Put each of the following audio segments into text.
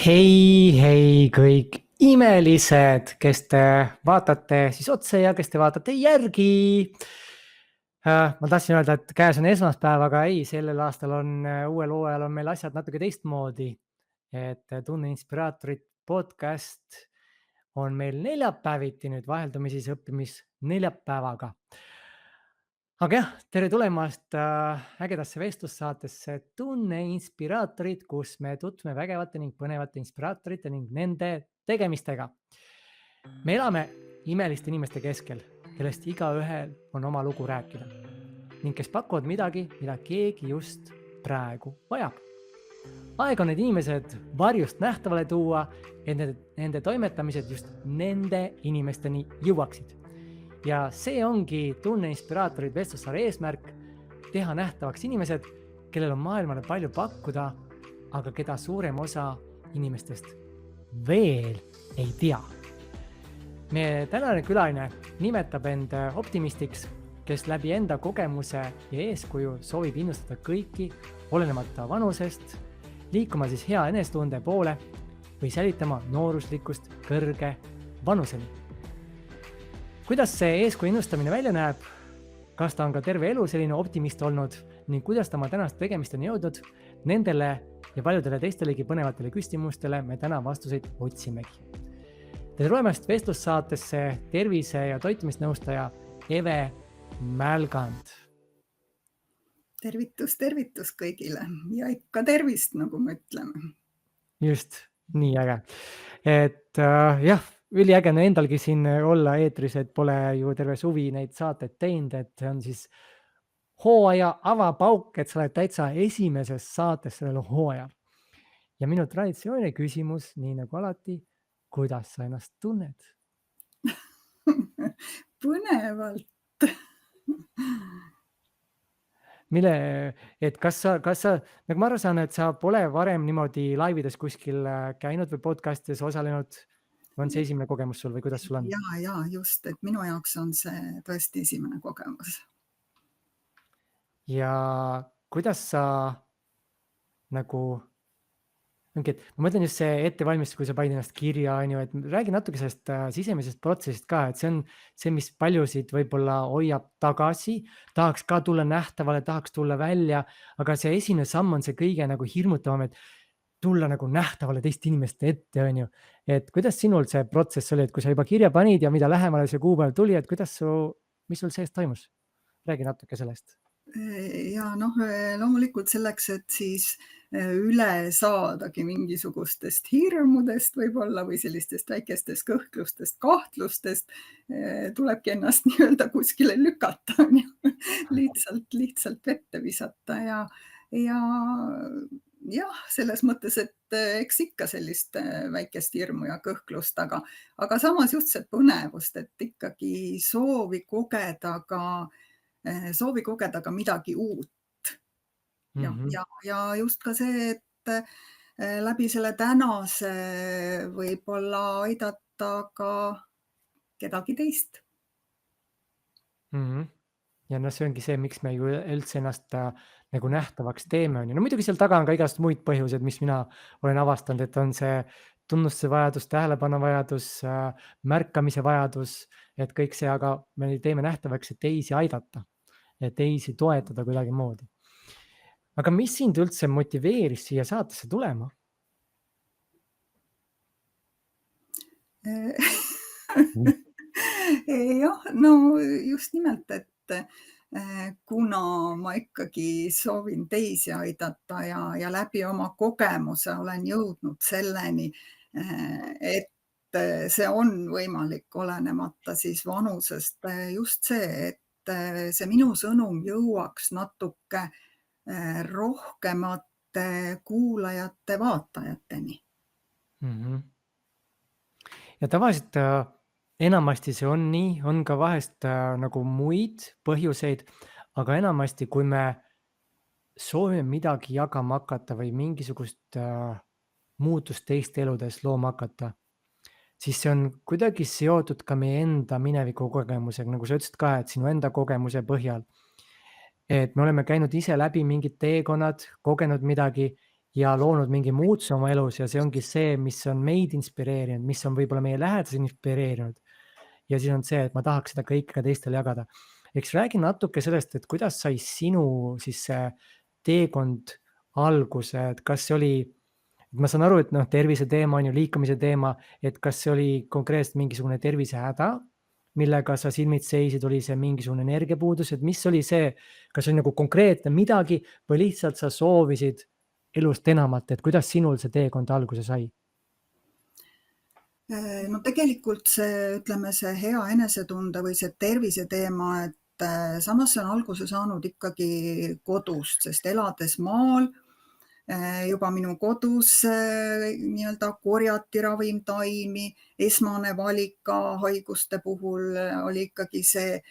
Hei kõik imelised, kes te vaatate siis otse ja kes te vaatate järgi. Ma tahtsin öelda, et käes on esmaspäev, aga ei, sellel aastal on uuel hooajal on meil asjad natuke teistmoodi. Et Tunne Inspiraatorit podcast on meil neljapäeviti nüüd vaheldumisi õppimis neljapäevaga. Aga jah, tere tulemast ägedasse vestlussaatesse Tunne Inspiraatorid, kus me tutvume vägevate ning põnevate inspiraatorite ning nende tegemistega. Me elame imeliste inimeste keskel, kellest igaühel on oma lugu rääkida ning kes pakuvad midagi, mida keegi just praegu vajab. Aeg on need inimesed varjust nähtavale tuua, et nende toimetamised just nende inimesteni jõuaksid. Ja see ongi Tunne Inspiraatorid vestlussaare eesmärk, teha nähtavaks inimesed, kellel on maailmale palju pakkuda, aga keda suurem osa inimestest veel ei tea. Meie tänane külaline nimetab end optimistiks, kes läbi enda kogemuse ja eeskuju soovib innustada kõiki, olenemata vanusest, liikuma siis hea enestunde poole või säilitama nooruslikust kõrge vanuseni. Kuidas see eeskuju innustamine välja näeb? Kas ta on ka terve elu selline optimist olnud ning kuidas ta oma tänast tegemisteni jõudnud? Nendele ja paljudele teistelegi põnevatele küsimustele me täna vastuseid otsimegi. Tere tulemast vestlussaatesse tervise- ja toitumisnõustaja Eve Mälgand. Tervitus kõigile ja ikka tervist, nagu me ütleme. Just, nii äge. Et jah, üliäge on endalgi siin olla eetris, et pole ju terve suvi neid saateid teinud, et see on siis hooaja avapauk, et sa oled täitsa esimeses saates sellel hooajal. Ja minu traditsiooniline küsimus, nii nagu alati, kuidas sa ennast tunned? Põnevalt. Et kas sa, nagu ma aru saan, et sa pole varem niimoodi laivides kuskil käinud või podcastides osalenud? On see esimene kogemus sul või kuidas sul on? Ja just, et minu jaoks on see tõesti esimene kogemus. Ja kuidas sa nagu, ma mõtlen just see ettevalmistus, kui sa panid ennast kirja, et räägi natuke sellest sisemisest protsessist ka, et see on see, mis paljusid võib-olla hoiab tagasi, tahaks ka tulla nähtavale, tahaks tulla välja, aga see esimene samm on see kõige nagu hirmutavam, et tulla nagu nähtavale teiste inimeste ette, et kuidas sinul see protsess oli, et kui sa juba kirja panid ja mida lähemale see kuupäev tuli, et mis sul sees toimus? Räägi natuke sellest. Ja loomulikult selleks, et siis üle saadagi mingisugustest hirmudest võib-olla või sellistest väikestest kõhklustest, kahtlustest, tulebki ennast nii-öelda kuskile lükata, lihtsalt vette visata ja selles mõttes, et eks ikka sellist väikest hirmu ja kõhklust, aga samas just see põnevust, et ikkagi soovi kogeda ka midagi uut. Ja just ka see, et läbi selle tänase võib-olla aidata ka kedagi teist. Ja see ongi see, miks me ju üldse ennast nagu nähtavaks teeme. No muidugi seal taga on ka igast muid põhjused, mis mina olen avastanud, et on see tunnustuse vajadus, tähelepanu vajadus, märkamise vajadus, et kõik see, aga me teeme nähtavaks, et teisi aidata, et teisi toetada kuidagi moodi. Aga mis sind üldse motiveeris siia saatesse tulema? Jah, just nimelt, et kuna ma ikkagi soovin teisi aidata ja läbi oma kogemuse olen jõudnud selleni, et see on võimalik olenemata siis vanusest, just see, et see minu sõnum jõuaks natuke rohkemate kuulajate, vaatajateni. Ja tavaliselt enamasti see on nii, on ka vahest nagu muid põhjuseid, aga enamasti, kui me soovime midagi jagama hakata või mingisugust muutust teiste eludes looma hakata, siis see on kuidagi seotud ka meie enda mineviku kogemusega, nagu sa ütlesid ka, et sinu enda kogemuse põhjal. Et me oleme käinud ise läbi mingid teekonnad, kogenud midagi ja loonud mingi muutuse oma elus ja see ongi see, mis on meid inspireerinud, mis on võib-olla meie lähedasi inspireerinud. Ja siis on see, et ma tahaks seda kõike ka teistele jagada. Eks räägi natuke sellest, et kuidas sai sinu siis see teekond alguse, et kas see oli, ma saan aru, et noh, tervise teema on ju liikumise teema, et kas see oli konkreetselt mingisugune tervisehäda, millega sa silmitsi seisid, oli see mingisugune energiapuudus, et mis oli see, kas see oli nagu konkreetne midagi või lihtsalt sa soovisid elust enamat, et kuidas sinul see teekond alguse sai? No tegelikult see, ütleme, see hea enesetunde või see tervise teema, et samas see on alguse saanud ikkagi kodust, sest elades maal, juba minu kodus nii-öelda korjati ravimtaimi, esmane valik ka haiguste puhul oli ikkagi see,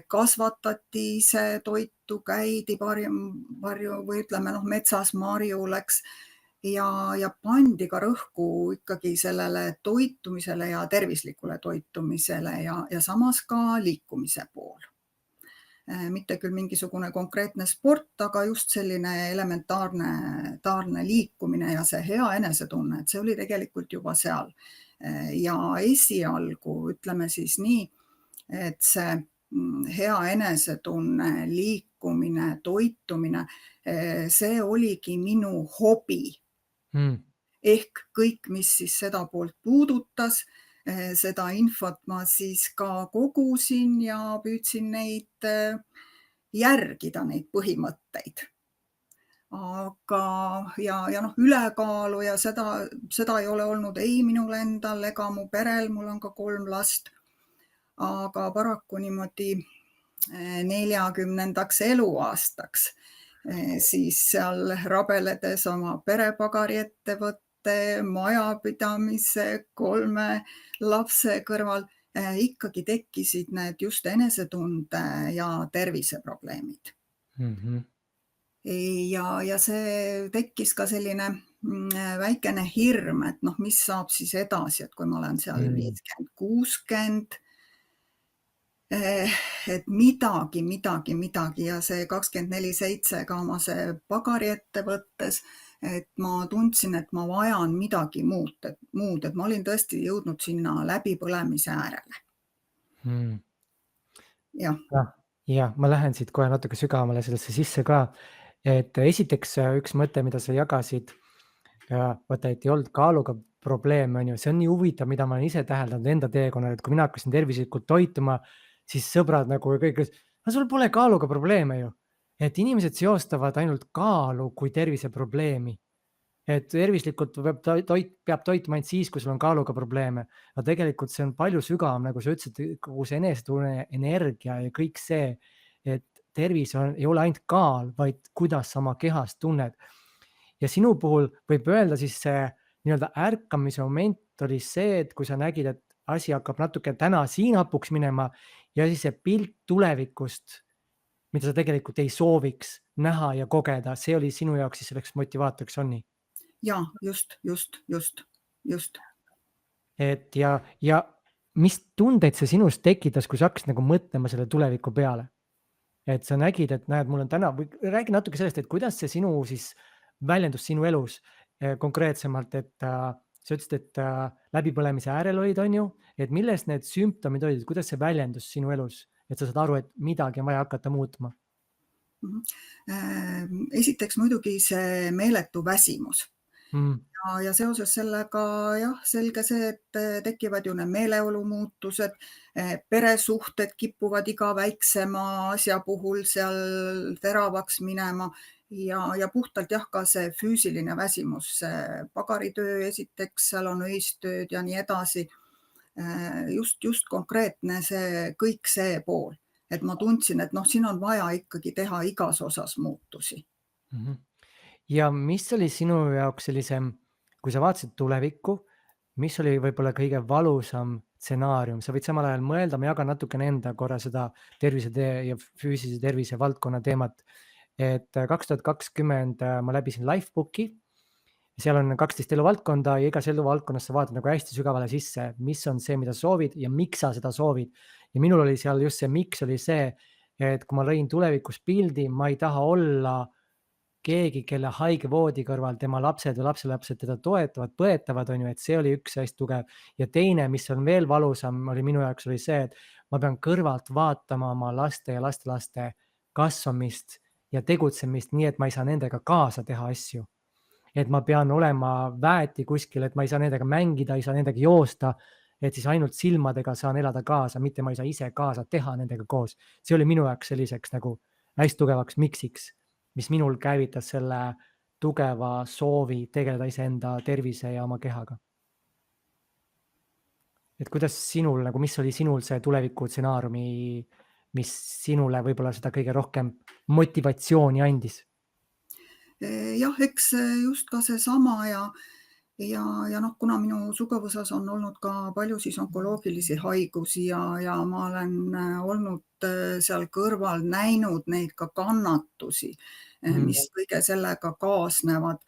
kasvatati ise toitu, käidi varju või ütleme, metsas marju läks ja pandi ka rõhku ikkagi sellele toitumisele ja tervislikule toitumisele ja samas ka liikumise pool. Mitte küll mingisugune konkreetne sport, aga just selline elementaarne liikumine ja see hea enesetunne, et see oli tegelikult juba seal. Ja esialgu ütleme siis nii, et see hea enesetunne, liikumine, toitumine, see oligi minu hobi. Ehk kõik, mis siis seda poolt puudutas, seda infot ma siis ka kogusin ja püüdsin neid järgida, neid põhimõtteid. Aga ülekaalu ja seda ei ole olnud ei minul endal ega mu perel, mul on ka 3 last. Aga paraku niimoodi 40. eluaastaks siis seal rabeledes oma perepagari ettevõtte, majapidamise, 3 lapse kõrval ikkagi tekkisid need just enesetunde ja terviseprobleemid. Ja see tekkis ka selline väikene hirm, et mis saab siis edasi, et kui ma olen seal 50, 60, et midagi ja see 24/7 ka oma see pagari ettevõttes, et ma tundsin, et ma vajan midagi muud, et ma olin tõesti jõudnud sinna läbipõlemise äärele. Jah. Ja ma lähen siit kohe natuke sügavamale sellesse sisse ka, et esiteks üks mõte, mida sa jagasid, vaata, et ei olnud kaaluga probleeme, on ju, see on nii huvitav, mida ma olen ise täheldanud enda teekonnal, et kui mina hakkasin tervislikult toituma, siis sõbrad nagu kõik, aga sul pole kaaluga probleeme ju. Et inimesed seostavad ainult kaalu kui terviseprobleemi. Et tervislikult peab toituma ainult siis, kui sul on kaaluga probleeme. Aga tegelikult see on palju sügavam, nagu sa ütlesid, kogu see enesetunne, energia ja kõik see, et tervis ei ole ainult kaal, vaid kuidas sa oma kehas tunned. Ja sinu puhul võib öelda siis see nii-öelda ärkamise moment oli see, et kui sa nägid, et asi hakkab natuke täna siin hapuks minema ja siis see pilt tulevikust, mida sa tegelikult ei sooviks näha ja kogeda, see oli sinu jaoks siis selleks motivaatoriks, on nii? Ja, just. Et ja mis tundeid see sinus tekitas, kui sa hakkasid nagu mõtlema selle tuleviku peale? Et sa nägid, et näed, mul on täna, või räägi natuke sellest, et kuidas see sinu siis väljendus sinu elus konkreetsemalt, et sa ütlesid, et läbipõlemise äärel olid, on ju, et millest need sümptomid olid, kuidas see väljendus sinu elus, et sa saad aru, et midagi on vaja hakata muutma? Esiteks muidugi see meeletu väsimus. Ja seoses sellega jah, selge see, et tekivad ju need meeleolumuutused, peresuhted kipuvad iga väiksema asja puhul seal teravaks minema ja puhtalt jah, ka see füüsiline väsimus, pagaritöö esiteks, seal on öistööd ja nii edasi. Just konkreetne see, kõik see pool, et ma tundsin, et siin on vaja ikkagi teha igas osas muutusi. Ja mis oli sinu jaoks sellise, kui sa vaatasid tulevikku, mis oli võib-olla kõige valusam stsenaarium? Sa võid samal ajal mõelda, ma jagan natukene enda korra seda tervise ja füüsilise tervise valdkonna teemat. Et 2020 ma läbisin Lifebooki, seal on 12 eluvaldkonda ja igas eluvaldkonnas sa vaatad nagu hästi sügavale sisse, mis on see, mida soovid ja miks sa seda soovid. Ja minul oli seal just see miks oli see, et kui ma lõin tulevikus pildi, ma ei taha olla keegi, kelle haige voodi kõrval tema lapsed või lapselapsed teda toetavad, põetavad, on ju, et see oli üks hästi tugev. Ja teine, mis on veel valusam, oli minu jaoks oli see, et ma pean kõrvalt vaatama oma laste ja lastelaste kasvamist ja tegutsemist nii, et ma ei saa nendega kaasa teha asju. Et ma pean olema väeti kuskil, et ma ei saa nendega mängida, ei saa nendega joosta, et siis ainult silmadega saan elada kaasa, mitte ma ei saa ise kaasa teha nendega koos. See oli minu jaoks selliseks nagu hästi tugevaks miksiks, mis minul käivitas selle tugeva soovi tegeleda iseenda tervise ja oma kehaga. Et kuidas sinul nagu, mis oli sinul see tulevikustsenaariumi, mis sinule võib-olla seda kõige rohkem motivatsiooni andis? Jah, eks just ka seesama ja noh, kuna minu sugevõsas on olnud ka palju siis onkoloogilisi haigusi ja ma olen olnud seal kõrval näinud neid ka kannatusi, mis kõige sellega kaasnevad,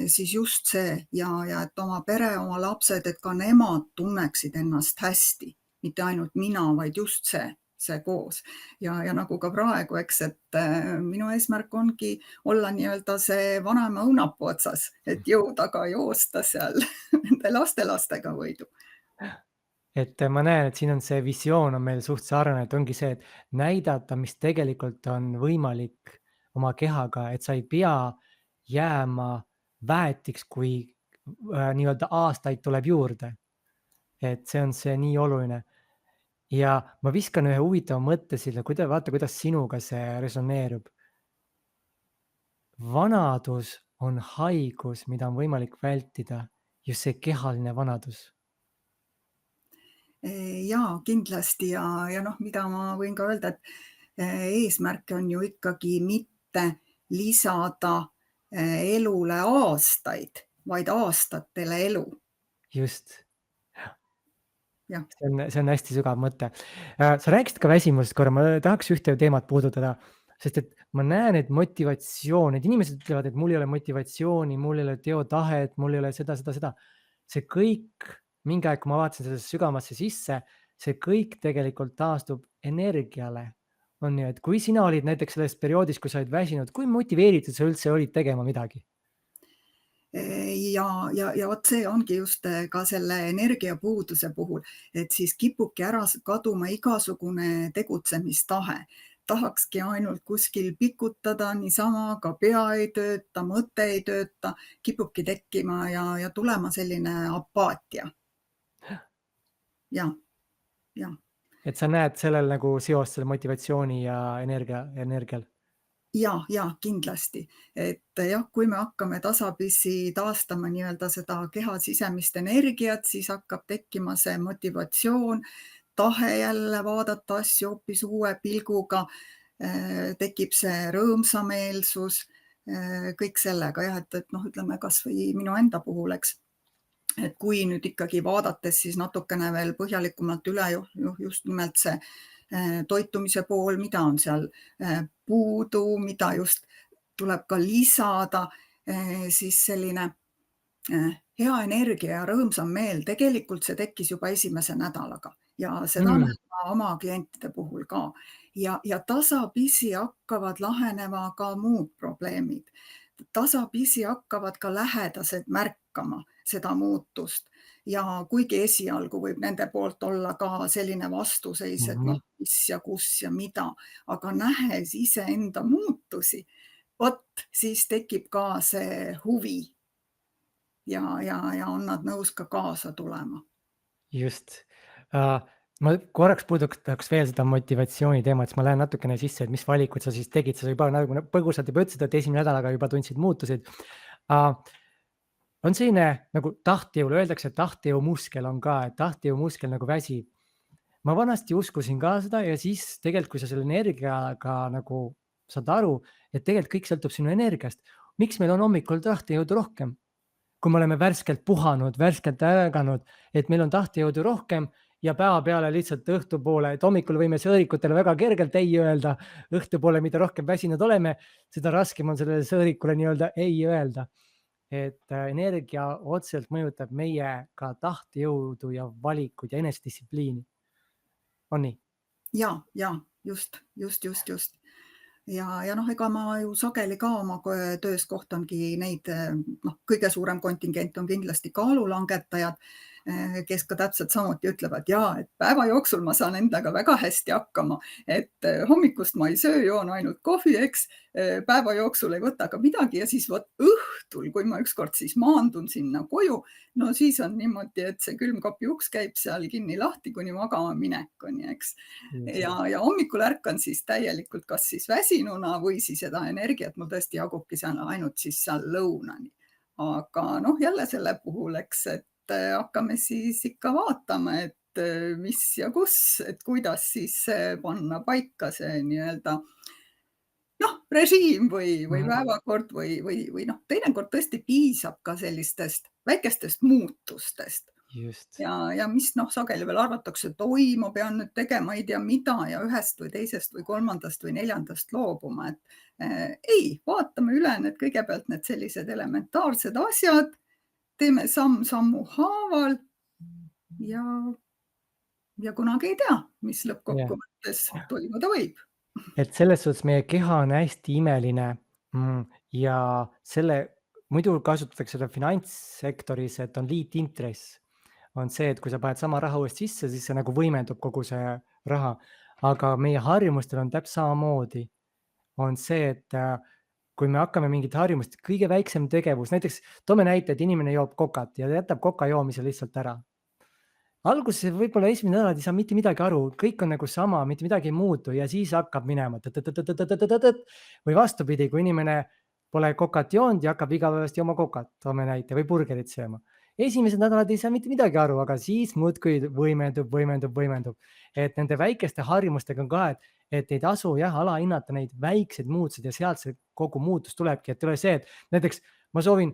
siis just see ja et oma pere, oma lapsed, et ka nemad tunneksid ennast hästi, mitte ainult mina, vaid just see koos. Ja nagu ka praegu, eks, et minu eesmärk ongi olla nii-öelda see vanaema õunapuu otsas, et jõuda ka joosta seal nende lastelastega võidu. Et ma näen, et siin on see visioon on meil suht sarnane, et ongi see, et näidata, mis tegelikult on võimalik oma kehaga, et sa ei pea jääma väetiks, kui nii-öelda aastaid tuleb juurde. Et see on see nii oluline. Ja ma viskan ühe huvitava mõtte sille, vaata, kuidas sinuga see resoneerub. Vanadus on haigus, mida on võimalik vältida, just see kehaline vanadus. Jaa, kindlasti ja noh, mida ma võin ka öelda, et eesmärk on ju ikkagi mitte lisada elule aastaid, vaid aastatele elu. Just. Jah. See on hästi sügav mõte. Sa rääkisid ka väsimusest korra, ma tahaks ühte teemat puudutada, sest et ma näen, et motivatsioon, et inimesed ütlevad, et mul ei ole motivatsiooni, mul ei ole teotahet, mul ei ole seda. See kõik, mingi aeg, kui ma vaatasin sellesse sügavasse sisse, see kõik tegelikult taastub energiale. On ju, et kui sina olid näiteks selles perioodis, kui sa olid väsinud, kui motiveeritud sa üldse olid tegema midagi? Ja vot see ongi just ka selle energiapuuduse puhul, et siis kipubki ära kaduma igasugune tegutsemistahe. Tahakski ainult kuskil pikutada niisama, ka pea ei tööta, mõte ei tööta, kipubki tekkima ja tulema selline apaatia. Jah. Et sa näed sellel nagu seost selle motivatsiooni ja energial? Ja kindlasti, et jah, kui me hakkame tasapisi taastama nii-öelda seda keha sisemist energiat, siis hakkab tekkima see motivatsioon, tahe jälle vaadata asju hoopis uue pilguga, tekib see rõõmsameelsus, kõik sellega jah, et noh, ütleme kas või minu enda puhul, eks, et kui nüüd ikkagi vaadates siis natukene veel põhjalikumalt üle just nimelt see toitumise pool, mida on seal puudu, mida just tuleb ka lisada, siis selline hea energia ja rõõmsam meel, tegelikult see tekkis juba esimese nädalaga ja seda näen ma oma klientide puhul ka. Ja tasapisi hakkavad lahenema ka muud probleemid. Tasapisi hakkavad ka lähedased märkama seda muutust. Ja kuigi esialgu võib nende poolt olla ka selline vastuseis, et noh, mis ja kus ja mida, aga nähes iseenda muutusi, vot siis tekib ka see huvi ja on nad nõus ka kaasa tulema. Just. Ma korraks puudutaks veel seda motivatsiooni teemat, siis ma lähen natukene sisse, et mis valikud sa siis tegid, sa juba nagu põgusalt juba ütlesid, et esimene nädalaga juba tundsid muutusid. On selline nagu tahtejõul, öeldakse, et tahtejõumuskel on ka, et tahtejõumuskel nagu väsib. Ma vanasti uskusin ka seda ja siis tegelikult, kui sa selle energiaga nagu saad aru, et tegelikult kõik sõltub sinu energiast. Miks meil on hommikul tahtejõudu rohkem? Kui me oleme värskelt puhanud, värskelt ärganud, et meil on tahtejõudu rohkem ja päevapeale lihtsalt õhtupoole, et hommikul võime sõõrikutele väga kergelt ei öelda, õhtupoole, mida rohkem väsinud oleme, seda raskem on sellele sõõrikule nii-öelda ei öelda. Et energia otseselt mõjutab meie ka tahtejõudu ja valikuid ja enesedistsipliini. On nii? Ja, just. ja noh, ega ma ju sageli ka oma töös kohtangi neid, noh, kõige suurem kontingent on kindlasti kaalulangetajad, kes ka täpselt samuti ütlevad, jaa, et päeva jooksul ma saan endaga väga hästi hakkama, et hommikust ma ei söö, joon ainult kohvi, eks, päeva jooksul ei võta ka midagi ja siis vot õhtul, kui ma ükskord siis maandun sinna koju, no siis on niimoodi, et see külmkapi uks käib seal kinni-lahti kuni magama minekuni, eks. Just. Ja hommikul ärkan siis täielikult kas siis väsinuna või siis seda energiat mul tõesti jagubki seal ainult siis seal lõunani. Aga noh, jälle selle puhul, eks, et hakkame siis ikka vaatama, et mis ja kus, et kuidas siis panna paika see nii-öelda noh, režiim või päevakord või noh, teinekord tõesti piisab ka sellistest väikestest muutustest. Just. Ja mis noh, sageli veel arvatakse, et oi, ma pean nüüd tegema ei tea mida ja ühest või teisest või kolmandast või neljandast loobuma, et ei, vaatame üle need kõigepealt need sellised elementaarsed asjad, teeme samm sammu haaval ja kunagi ei tea, mis Jah. lõppkokkuvõttes toimuda võib. Et selles suhtes meie keha on hästi imeline ja selle muidu kasutatakse seda finantssektoris, et on liitintress. On see, et kui sa paned sama raha uuesti sisse, siis see nagu võimendub kogu see raha. Aga meie harjumustel on täpselt samamoodi. On see, et kui me hakkame mingit harjumust, kõige väiksem tegevus, näiteks toome näite, et inimene joob kokat ja jätab koka joomise lihtsalt ära. Alguses võib-olla esimene nädal ei saa mitte midagi aru, kõik on nagu sama, mitte midagi ei muutu ja siis hakkab minema või vastupidi, kui inimene pole kokat joonud ja hakkab igapäevasti jooma kokat, toome näite, või burgerit sööma. Esimesed nädalad ei saa mitte midagi aru, aga siis muudkui võimendub. Et nende väikeste harjumustega on ka, et ei tasu jah, alahinnata neid väikseid muutused ja sealt see kogu muutus tulebki, et ei ole see, et näiteks ma soovin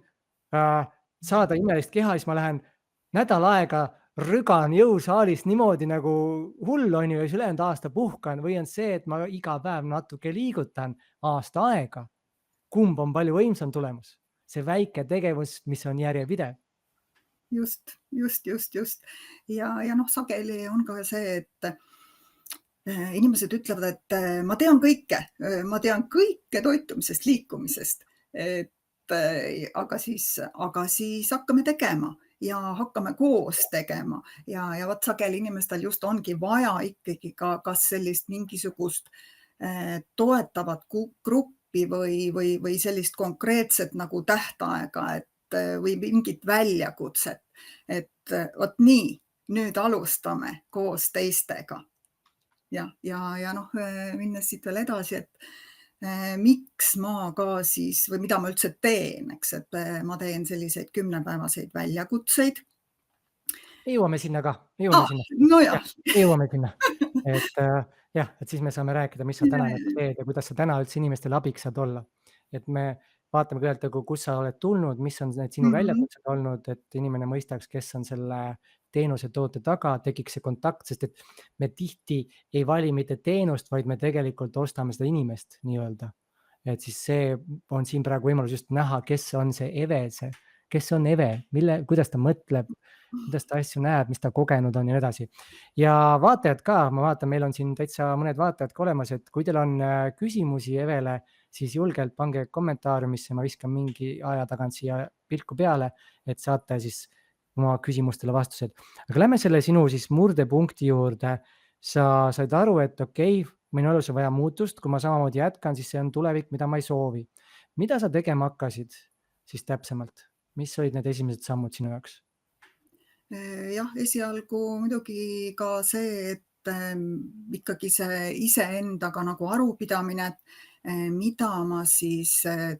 saada imelist keha, siis ma lähen nädal aega rügan jõusaalis niimoodi nagu hull on ju ja siis ülejäänud aasta puhkan või on see, et ma iga päev natuke liigutan aasta aega. Kumb on palju võimsam tulemus? See väike tegevus, mis on järjepidev. Just. Ja noh, sageli on ka see, et inimesed ütlevad, et ma tean kõike toitumisest, liikumisest, et aga siis hakkame tegema ja hakkame koos tegema ja vot sageli inimestel just ongi vaja ikkagi ka kas sellist mingisugust toetavat gruppi või sellist konkreetset nagu tähtaega, et või mingit väljakutset, et vot nii, nüüd alustame koos teistega. Ja noh, minnes siit veel edasi, et miks ma ka siis või mida ma üldse teen, eks, et ma teen selliseid 10-päevaseid väljakutseid. Jõuame sinna ka, jõuame sinna. Nojah. Jõuame sinna. Et jah, et siis me saame rääkida, mis sa täna nagu teed ja kuidas sa täna üldse inimestele abiks saad olla. Et me vaatame kõigepealt, kus sa oled tulnud, mis on need sinu väljakutsed olnud, et inimene mõistaks, kes on selle teenuse toote taga, tekiks see kontakt, sest et me tihti ei vali mitte teenust, vaid me tegelikult ostame seda inimest nii-öelda. Et siis see on siin praegu võimalus just näha, kes on see Eve, kes on Eve, kuidas ta mõtleb, kuidas ta asju näeb, mis ta kogenud on ja nii edasi. Ja vaatajad ka, ma vaatan, meil on siin täitsa mõned vaatajad ka olemas, et kui teil on küsimusi Evele, siis julgelt pange kommentaariumisse, ma viskan mingi aja tagant siia pilku peale, et saate siis oma küsimustele vastused. Aga lähme selle sinu siis murdepunkti juurde. Sa said aru, et okei, minu elus on vaja muutust, kui ma samamoodi jätkan, siis see on tulevik, mida ma ei soovi. Mida sa tegema hakkasid siis täpsemalt? Mis olid need esimesed sammud sinu jaoks? Jah, esialgu muidugi ka see, et ikkagi see iseendaga nagu arupidamine, mida ma siis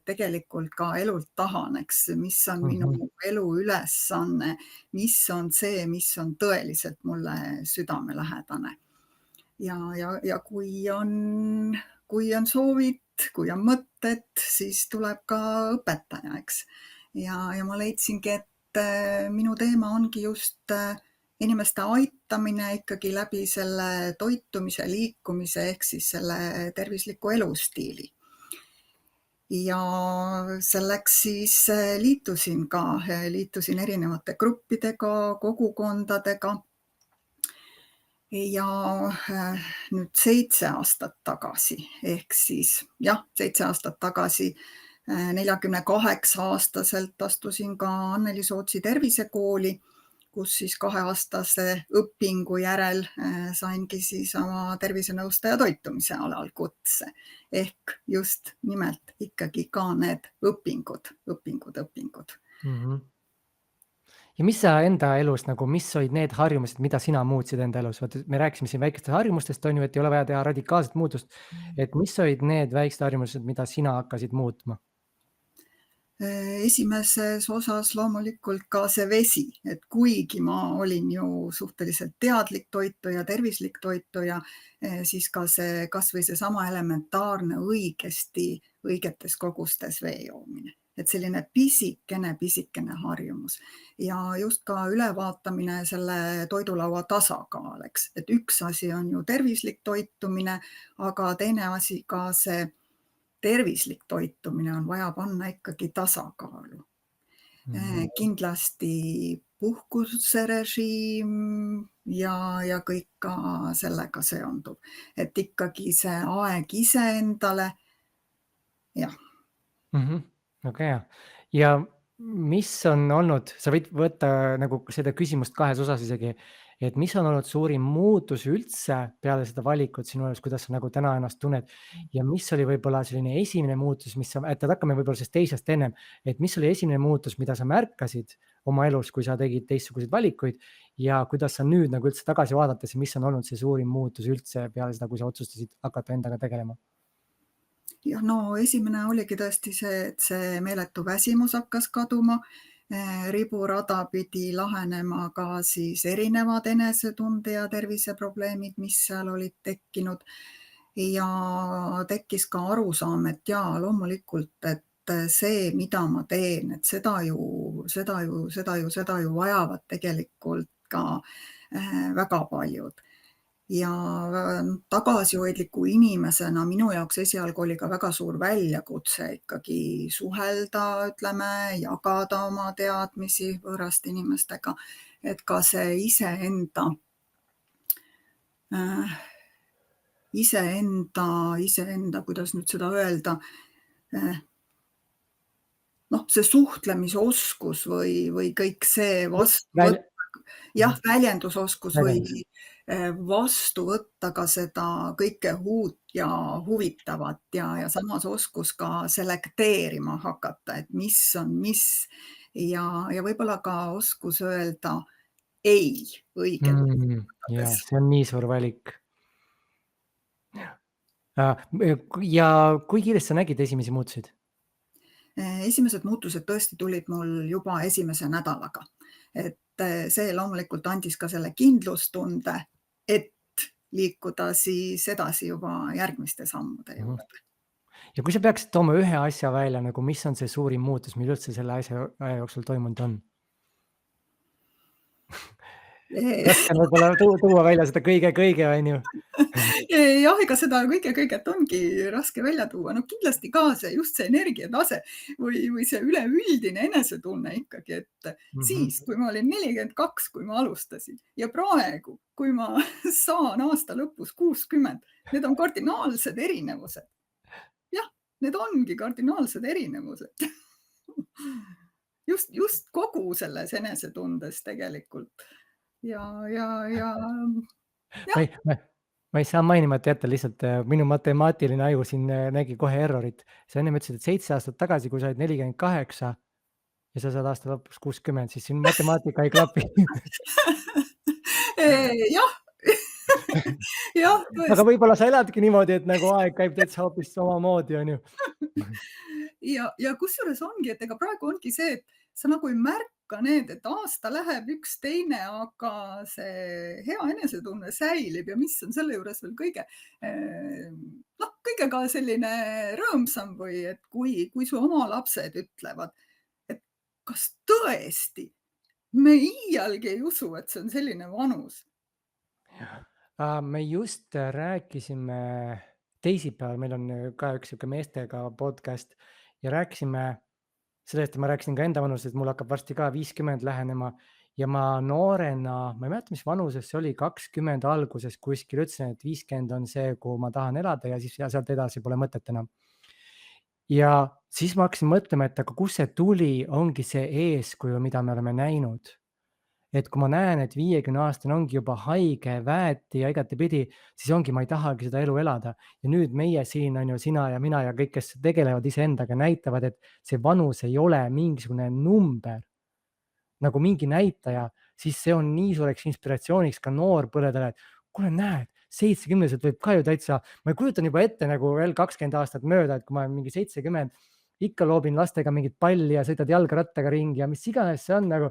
tegelikult ka elult tahan, eks, mis on minu elu ülesanne, mis on see, mis on tõeliselt mulle südamelähedane. Ja kui on soovid, kui on mõtted, siis tuleb ka õpetaja, eks. Ja ma leidsingi, et minu teema ongi just inimeste aitamine ikkagi läbi selle toitumise, liikumise ehk siis selle tervisliku elustiili. Ja selleks siis liitusin erinevate gruppidega, kogukondadega. ja nüüd 7 aastat tagasi ehk siis jah, 7 aastat tagasi 48-aastaselt astusin ka Anneli Sootsi tervisekooli, kus siis 2-aastase õpingu järel saingi siis oma tervisenõustaja toitumise alal kutse. Ehk just nimelt ikkagi ka need õpingud. Mhm. Ja mis sa enda elus nagu, mis olid need harjumused, mida sina muutsid enda elus? Vaata, me rääkisime siin väikestest harjumustest, on ju, et ei ole vaja teha radikaalset muutust. Et mis olid need väiksed harjumused, mida sina hakkasid muutma? Esimeses osas loomulikult ka see vesi, et kuigi ma olin ju suhteliselt teadlik toituja, tervislik toituja, siis ka see kasvõi seesama elementaarne õigetes kogustes vee joomine. Et selline pisikene harjumus ja just ka ülevaatamine selle toidulaua tasakaal, eks. Et üks asi on ju tervislik toitumine, aga teine asi ka see tervislik toitumine on vaja panna ikkagi tasakaalu. Kindlasti puhkuserežiim ja kõik ka sellega seonduv. Et ikkagi see aeg iseendale, jah. Väga hea. Ja mis on olnud, sa võid võtta nagu seda küsimust kahes osas isegi, et mis on olnud suurim muutus üldse peale seda valikut sinu elus, kuidas sa nagu täna ennast tunned ja mis oli võib-olla selline esimene muutus, mis sa, et hakkame võib-olla sellest teisest ennem, et mis oli esimene muutus, mida sa märkasid oma elus, kui sa tegid teistsuguseid valikuid ja kuidas sa nüüd nagu üldse tagasi vaadates, mis on olnud see suurim muutus üldse peale seda, kui sa otsustasid hakata endaga tegelema? Jah, no esimene oligi tõesti see, et see meeletu väsimus hakkas kaduma. Riburada pidi lahenema ka siis erinevad enesetunde ja terviseprobleemid, mis seal olid tekkinud. Ja tekkis ka arusaam, et jaa, loomulikult, et see, mida ma teen, et seda ju vajavad tegelikult ka väga paljud. Ja tagasihoidliku inimesena minu jaoks esialgu oli ka väga suur väljakutse ikkagi suhelda, ütleme, jagada oma teadmisi võõraste inimestega, et ka see iseenda, kuidas nüüd seda öelda, noh, see suhtlemisoskus või kõik see väljendusoskus või vastu võtta ka seda kõike uut ja huvitavat ja samas oskus ka selekteerima hakata, et mis on mis ja võib-olla ka oskus öelda ei õigelt. Jah, see on nii suur valik. Ja kui kiiresti sa nägid esimesi muutuseid? Esimesed muutused tõesti tulid mul juba esimese nädalaga. Et see loomulikult andis ka selle kindlustunde, et liikuda siis edasi juba järgmiste sammude juurde. Ja kui sa peaksid tooma ühe asja välja, nagu mis on see suurim muutus, mis üldse selle aja jooksul toimunud on? Raske on võib-olla tuua välja seda kõige, on ju. Jah, ega seda kõiget ongi raske välja tuua. No kindlasti ka see just see energiatase või see üleüldine enesetunne ikkagi, et siis, kui ma olin 42, kui ma alustasin ja praegu, kui ma saan aasta lõpus 60, need on kardinaalsed erinevused. Jah, need ongi kardinaalsed erinevused. Just kogu selles enesetundes tegelikult. Ja Ma ei saa mainimata jätta, lihtsalt minu matemaatiline aju siin nägi kohe errorit. Sa enne ütlesid, et 7 aastat tagasi, kui sa olid 48 ja sa saad aasta lõpuks 60, siis siin matemaatika ei klapi. Jah. Jah, tõesti. Aga võib-olla sa eladki niimoodi, et nagu aeg käib täitsa hoopis samamoodi, on ju. Ja kusjuures ongi, et ega praegu ongi see, et sa nagu ei märka need, et aasta läheb üks teine, aga see hea enesetunne säilib ja mis on selle juures veel kõige ka selline rõõmsam või et kui su oma lapsed ütlevad, et kas tõesti me iialgi ei usu, et see on selline vanus. Me just rääkisime teisipäeval, meil on ka üks sihuke meestega podcast ja rääkisime sellest, ma rääkisin ka enda vanusest, et mul hakkab varsti ka 50 lähenema ja ma noorena, ma ei mäleta, mis vanuses see oli, 20 alguses kuskil ütlesin, et 50 on see, kuhu ma tahan elada ja siis sealt edasi pole mõtet enam. Ja siis ma hakkasin mõtlema, et aga kust see tuli, ongi see eeskuju, mida me oleme näinud. Et kui ma näen, et 50-aastane ongi juba haige, väeti ja igatepidi, siis ongi, ma ei tahagi seda elu elada. Ja nüüd meie siin on ju, sina ja mina ja kõik, kes tegelevad iseendaga, näitavad, et see vanus ei ole mingisugune number, nagu mingi näitaja, siis see on nii suureks inspiratsiooniks ka noorpõledele, et kuule, näed, 70-sed võib ka ju täitsa, ma kujutan juba ette nagu veel 20 aastat mööda, et kui ma olen mingi 70, ikka loobin lastega mingit palli ja sõidad jalgrattaga ringi ja mis iganes see on nagu,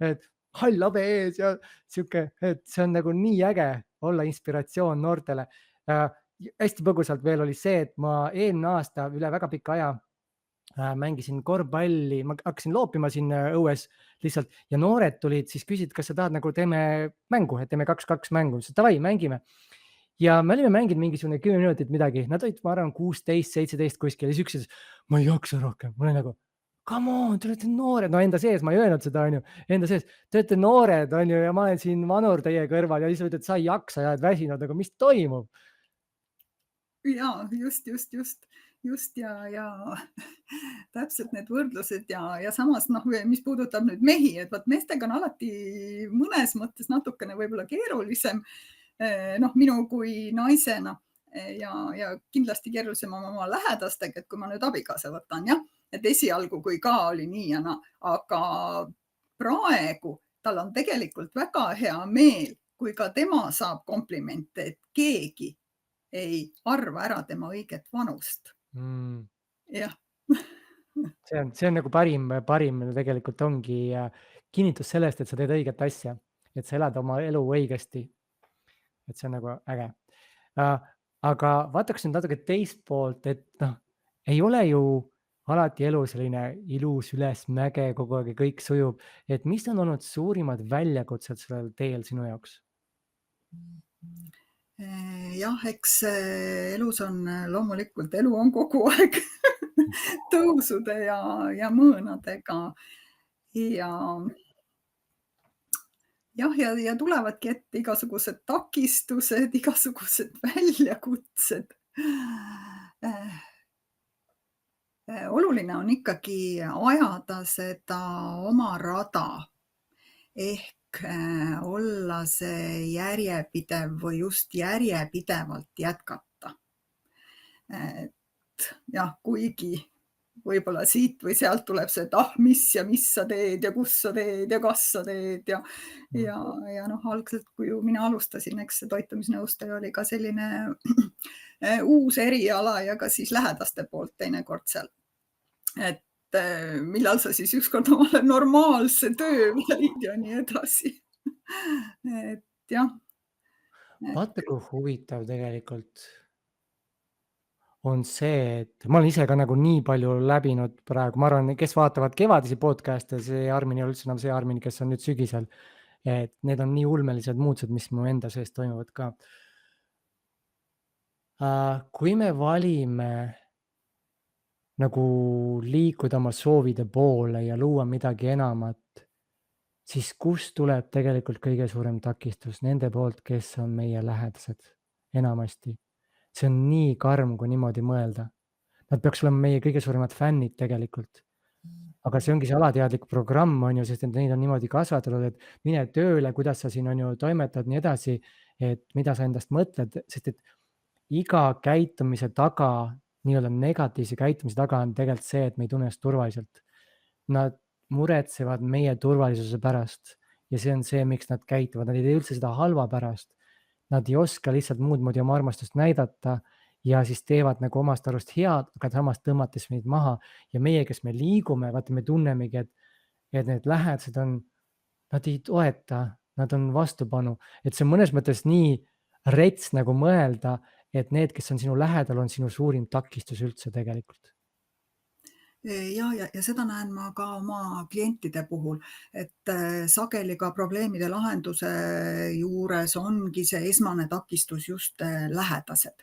et hall habe ees ja sihuke, et see on nagu nii äge olla inspiratsioon noortele. Hästi põgusalt veel oli see, et ma eelmine aasta üle väga pika aja mängisin korvpalli, ma hakkasin loopima siin õues lihtsalt ja noored tulid, siis küsisid, kas sa tahad nagu teeme mängu, et teeme 2-2 mängu, siis davai, mängime. Ja me olime mänginud mingisugune 10 minutit midagi, nad olid, ma arvan, 16, 17 kuskil ja siis üks ütles, ma ei jaksa rohkem, ma olin nagu, come on, te olete noored, no enda sees, ma ei öelnud seda, on ju, enda sees, te olete noored, on ju, ja ma olen siin vanur teie kõrval ja siis ütled, sa ei jaksa ja oled väsinud, aga mis toimub? Jaa, just ja täpselt need võrdlused ja samas noh, mis puudutab nüüd mehi, et vaat meestega on alati mõnes mõttes natukene võib-olla keerulisem, noh, minu kui naisena ja kindlasti keerulisem oma lähedastega, et kui ma nüüd abikaasa võtan, jah, et esialgu, kui ka oli nii ja naa, aga praegu tal on tegelikult väga hea meel, kui ka tema saab komplimente, et keegi ei arva ära tema õiget vanust. Jah. See on nagu parim tegelikult ongi kinnitus sellest, et sa teed õiget asja, et sa elad oma elu õigesti. Et see on nagu äge. Aga vaataks nüüd natuke teist poolt, et noh, ei ole ju alati elu selline ilus ülesmäge, kogu aeg ja kõik sujub. Et mis on olnud suurimad väljakutsed sellel teel sinu jaoks? Jah, eks elus on loomulikult, elu on kogu aeg tõusude ja mõõnadega ja tulevadki ette igasugused takistused, igasugused väljakutsed. Oluline on ikkagi ajada seda oma rada ehk olla see järjepidev või just järjepidevalt jätkata. Et jah, kuigi võib-olla siit või sealt tuleb see, et mis sa teed ja kus sa teed ja kas sa teed ja noh, algselt, kui ju mina alustasin, eks see toitumisnõustaja oli ka selline uus eriala ja ka siis lähedaste poolt teinekord seal. Et millal sa siis ükskord omale normaalse töö valid ja nii edasi. Et jah. Vaata, kui huvitav tegelikult on see, et ma olen ise ka nagu nii palju läbinud praegu, ma arvan, kes vaatavad kevadisi podcast'e, see Armin ei ole üldse enam see Armin, kes on nüüd sügisel. Et need on nii ulmelised muutused, mis mu enda sees toimuvad ka. Kui me valime nagu liikuda oma soovide poole ja luua midagi enamat, siis kust tuleb tegelikult kõige suurem takistus nende poolt, kes on meie lähedased enamasti. See on nii karm, kui niimoodi mõelda. Nad peaks olema meie kõige suuremad fännid tegelikult. Aga see ongi see alateadlik programm, on ju, sest et neid on niimoodi kasvatatud, et mine tööle, kuidas sa siin on ju toimetad, nii edasi, et mida sa endast mõtled, sest et iga käitumise taga, nii-öelda negatiivse käitumise taga on tegelikult see, et me ei tunne ennast turvaliselt. Nad muretsevad meie turvalisuse pärast ja see on see, miks nad käituvad. Nad ei tee üldse seda halva pärast. Nad ei oska lihtsalt muud moodi oma armastust näidata ja siis teevad nagu omast arust head, aga samas tõmmates meid maha. Ja meie, kes me liigume, vaata, me tunnemegi, et need lähedased on, nad ei toeta, nad on vastupanu. Et see on mõnes mõttes nii rets nagu mõelda, et need, kes on sinu lähedal, on sinu suurim takistus üldse tegelikult. Ja seda näen ma ka oma klientide puhul, et sageli ka probleemide lahenduse juures ongi see esmane takistus just lähedased.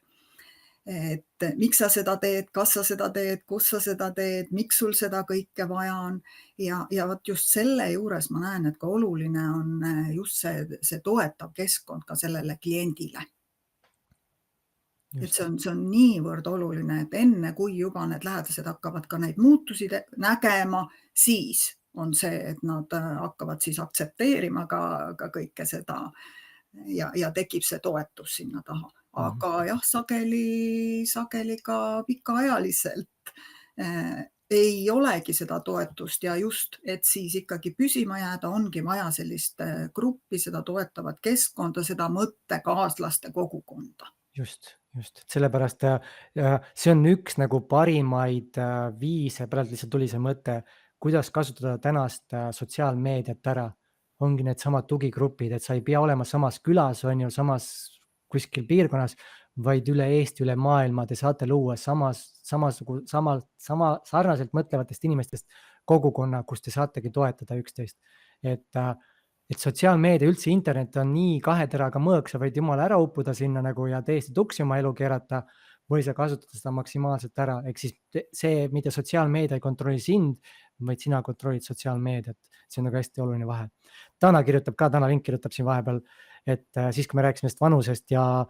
et miks sa seda teed, kas sa seda teed, kus sa seda teed, miks sul seda kõike vaja on. Ja vot just selle juures ma näen, et ka oluline on just see toetav keskkond ka sellele kliendile. Et just, see on niivõrd oluline, et enne, kui juba need lähedased hakkavad ka neid muutusi nägema, siis on see, et nad hakkavad siis aktsepteerima ka kõike seda ja tekib see toetus sinna taha. Aga jah, sageli ka pikaajaliselt ei olegi seda toetust ja just, et siis ikkagi püsima jääda, ongi vaja sellist gruppi, seda toetavat keskkonda, seda mõttekaaslaste kogukonda. just. Et sellepärast see on üks nagu parimaid viise, praegu lihtsalt tuli see mõte, kuidas kasutada tänast sotsiaalmeediat ära. Ongi needsamad tugigrupid, et sa ei pea olema samas külas, on ju, samas kuskil piirkonnas, vaid üle Eesti, üle maailma te saate luua sarnaselt mõtlevatest inimestest kogukonna, kus te saategi toetada üksteist. Et sotsiaalmeedia, üldse internet on nii kahe teraga mõõk, sa võid jumala ära uppuda sinna nagu ja täiesti tuksi oma elu keerata või sa kasutad seda maksimaalselt ära. Ehk siis see, mida sotsiaalmeedia ei kontrolli sind, vaid sina kontrollid sotsiaalmeediat. See on nagu hästi oluline vahe. Dana Link kirjutab siin vahepeal, et siis, kui me rääkisime vanusest ja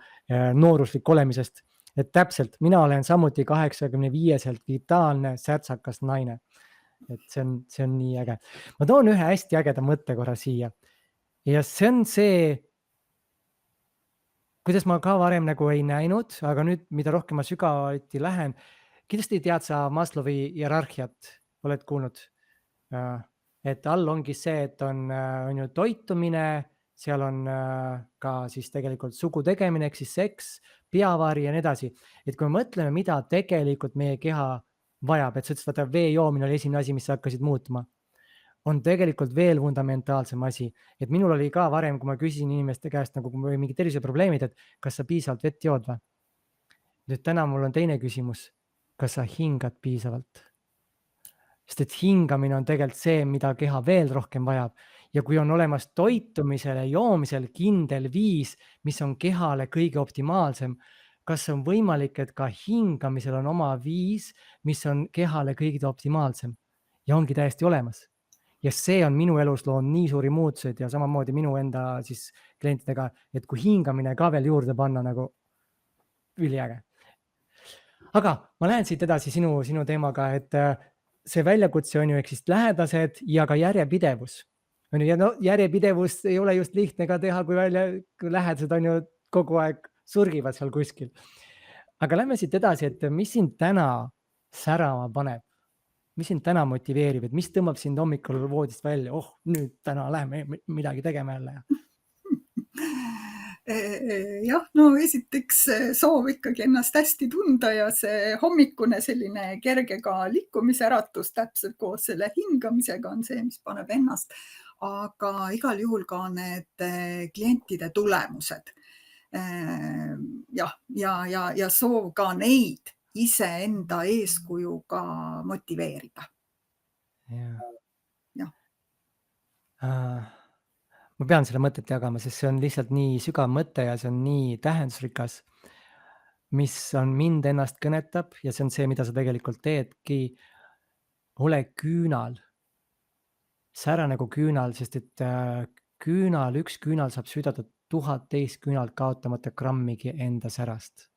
nooruslik olemisest, et täpselt, mina olen samuti 85-selt vitaalne, särtsakas naine. Et see on nii äge. Ma toon ühe hästi ägeda mõtte korra siia. Ja see on see, kuidas ma ka varem nagu ei näinud, aga nüüd, mida rohkem ma sügavuti lähen, kindlasti tead sa Maslowi hierarhiat, oled kuulnud? Et all ongi see, et on ju toitumine, seal on ka siis tegelikult sugu tegemine, ehk siis seks, peavari ja nii edasi. Et kui me mõtleme, mida tegelikult meie keha vajab, et sa ütlesid, vaata vee joomine oli esimene asi, mis sa hakkasid muutma, on tegelikult veel fundamentaalsem asi. Et minul oli ka varem, kui ma küsisin inimeste käest nagu või mingi terviseprobleemid, et kas sa piisavalt vett jood või? Nüüd täna mul on teine küsimus. Kas sa hingad piisavalt? Sest et hingamine on tegelikult see, mida keha veel rohkem vajab. Ja kui on olemas toitumisele, joomisel kindel viis, mis on kehale kõige optimaalsem, kas on võimalik, et ka hingamisel on oma viis, mis on kehale kõige optimaalsem ja ongi täiesti olemas. Ja see on minu elus loonud nii suuri muutused ja samamoodi minu enda siis klientidega, et kui hingamine ka veel juurde panna nagu üliäge. Aga ma lähen siit edasi sinu teemaga, et see väljakutse on ju ehk siis lähedased ja ka järjepidevus. Ja no järjepidevust ei ole just lihtne ka teha, kui lähedased on ju kogu aeg surgivad seal kuskil. Aga lähme siit edasi, et mis sind täna särama paneb? Mis sind täna motiveerib, et mis tõmbab sind hommikul voodist välja? Nüüd täna läheme midagi tegema jälle. Jah, no esiteks soov ikkagi ennast hästi tunda ja see hommikune selline kerge ka liikumisäratus täpselt koos selle hingamisega on see, mis paneb ennast, aga igal juhul ka need klientide tulemused. Ja soov ka neid iseenda eeskujuga motiveerida. Ja. Ma pean selle mõtet jagama, sest see on lihtsalt nii sügav mõte ja see on nii tähendusrikas, mis on mind ennast kõnetab ja see on see, mida sa tegelikult teedki. Ole küünal. Sära nagu küünal, sest et üks küünal saab süüdata 1000 teist küünalt kaotamata grammigi enda särast.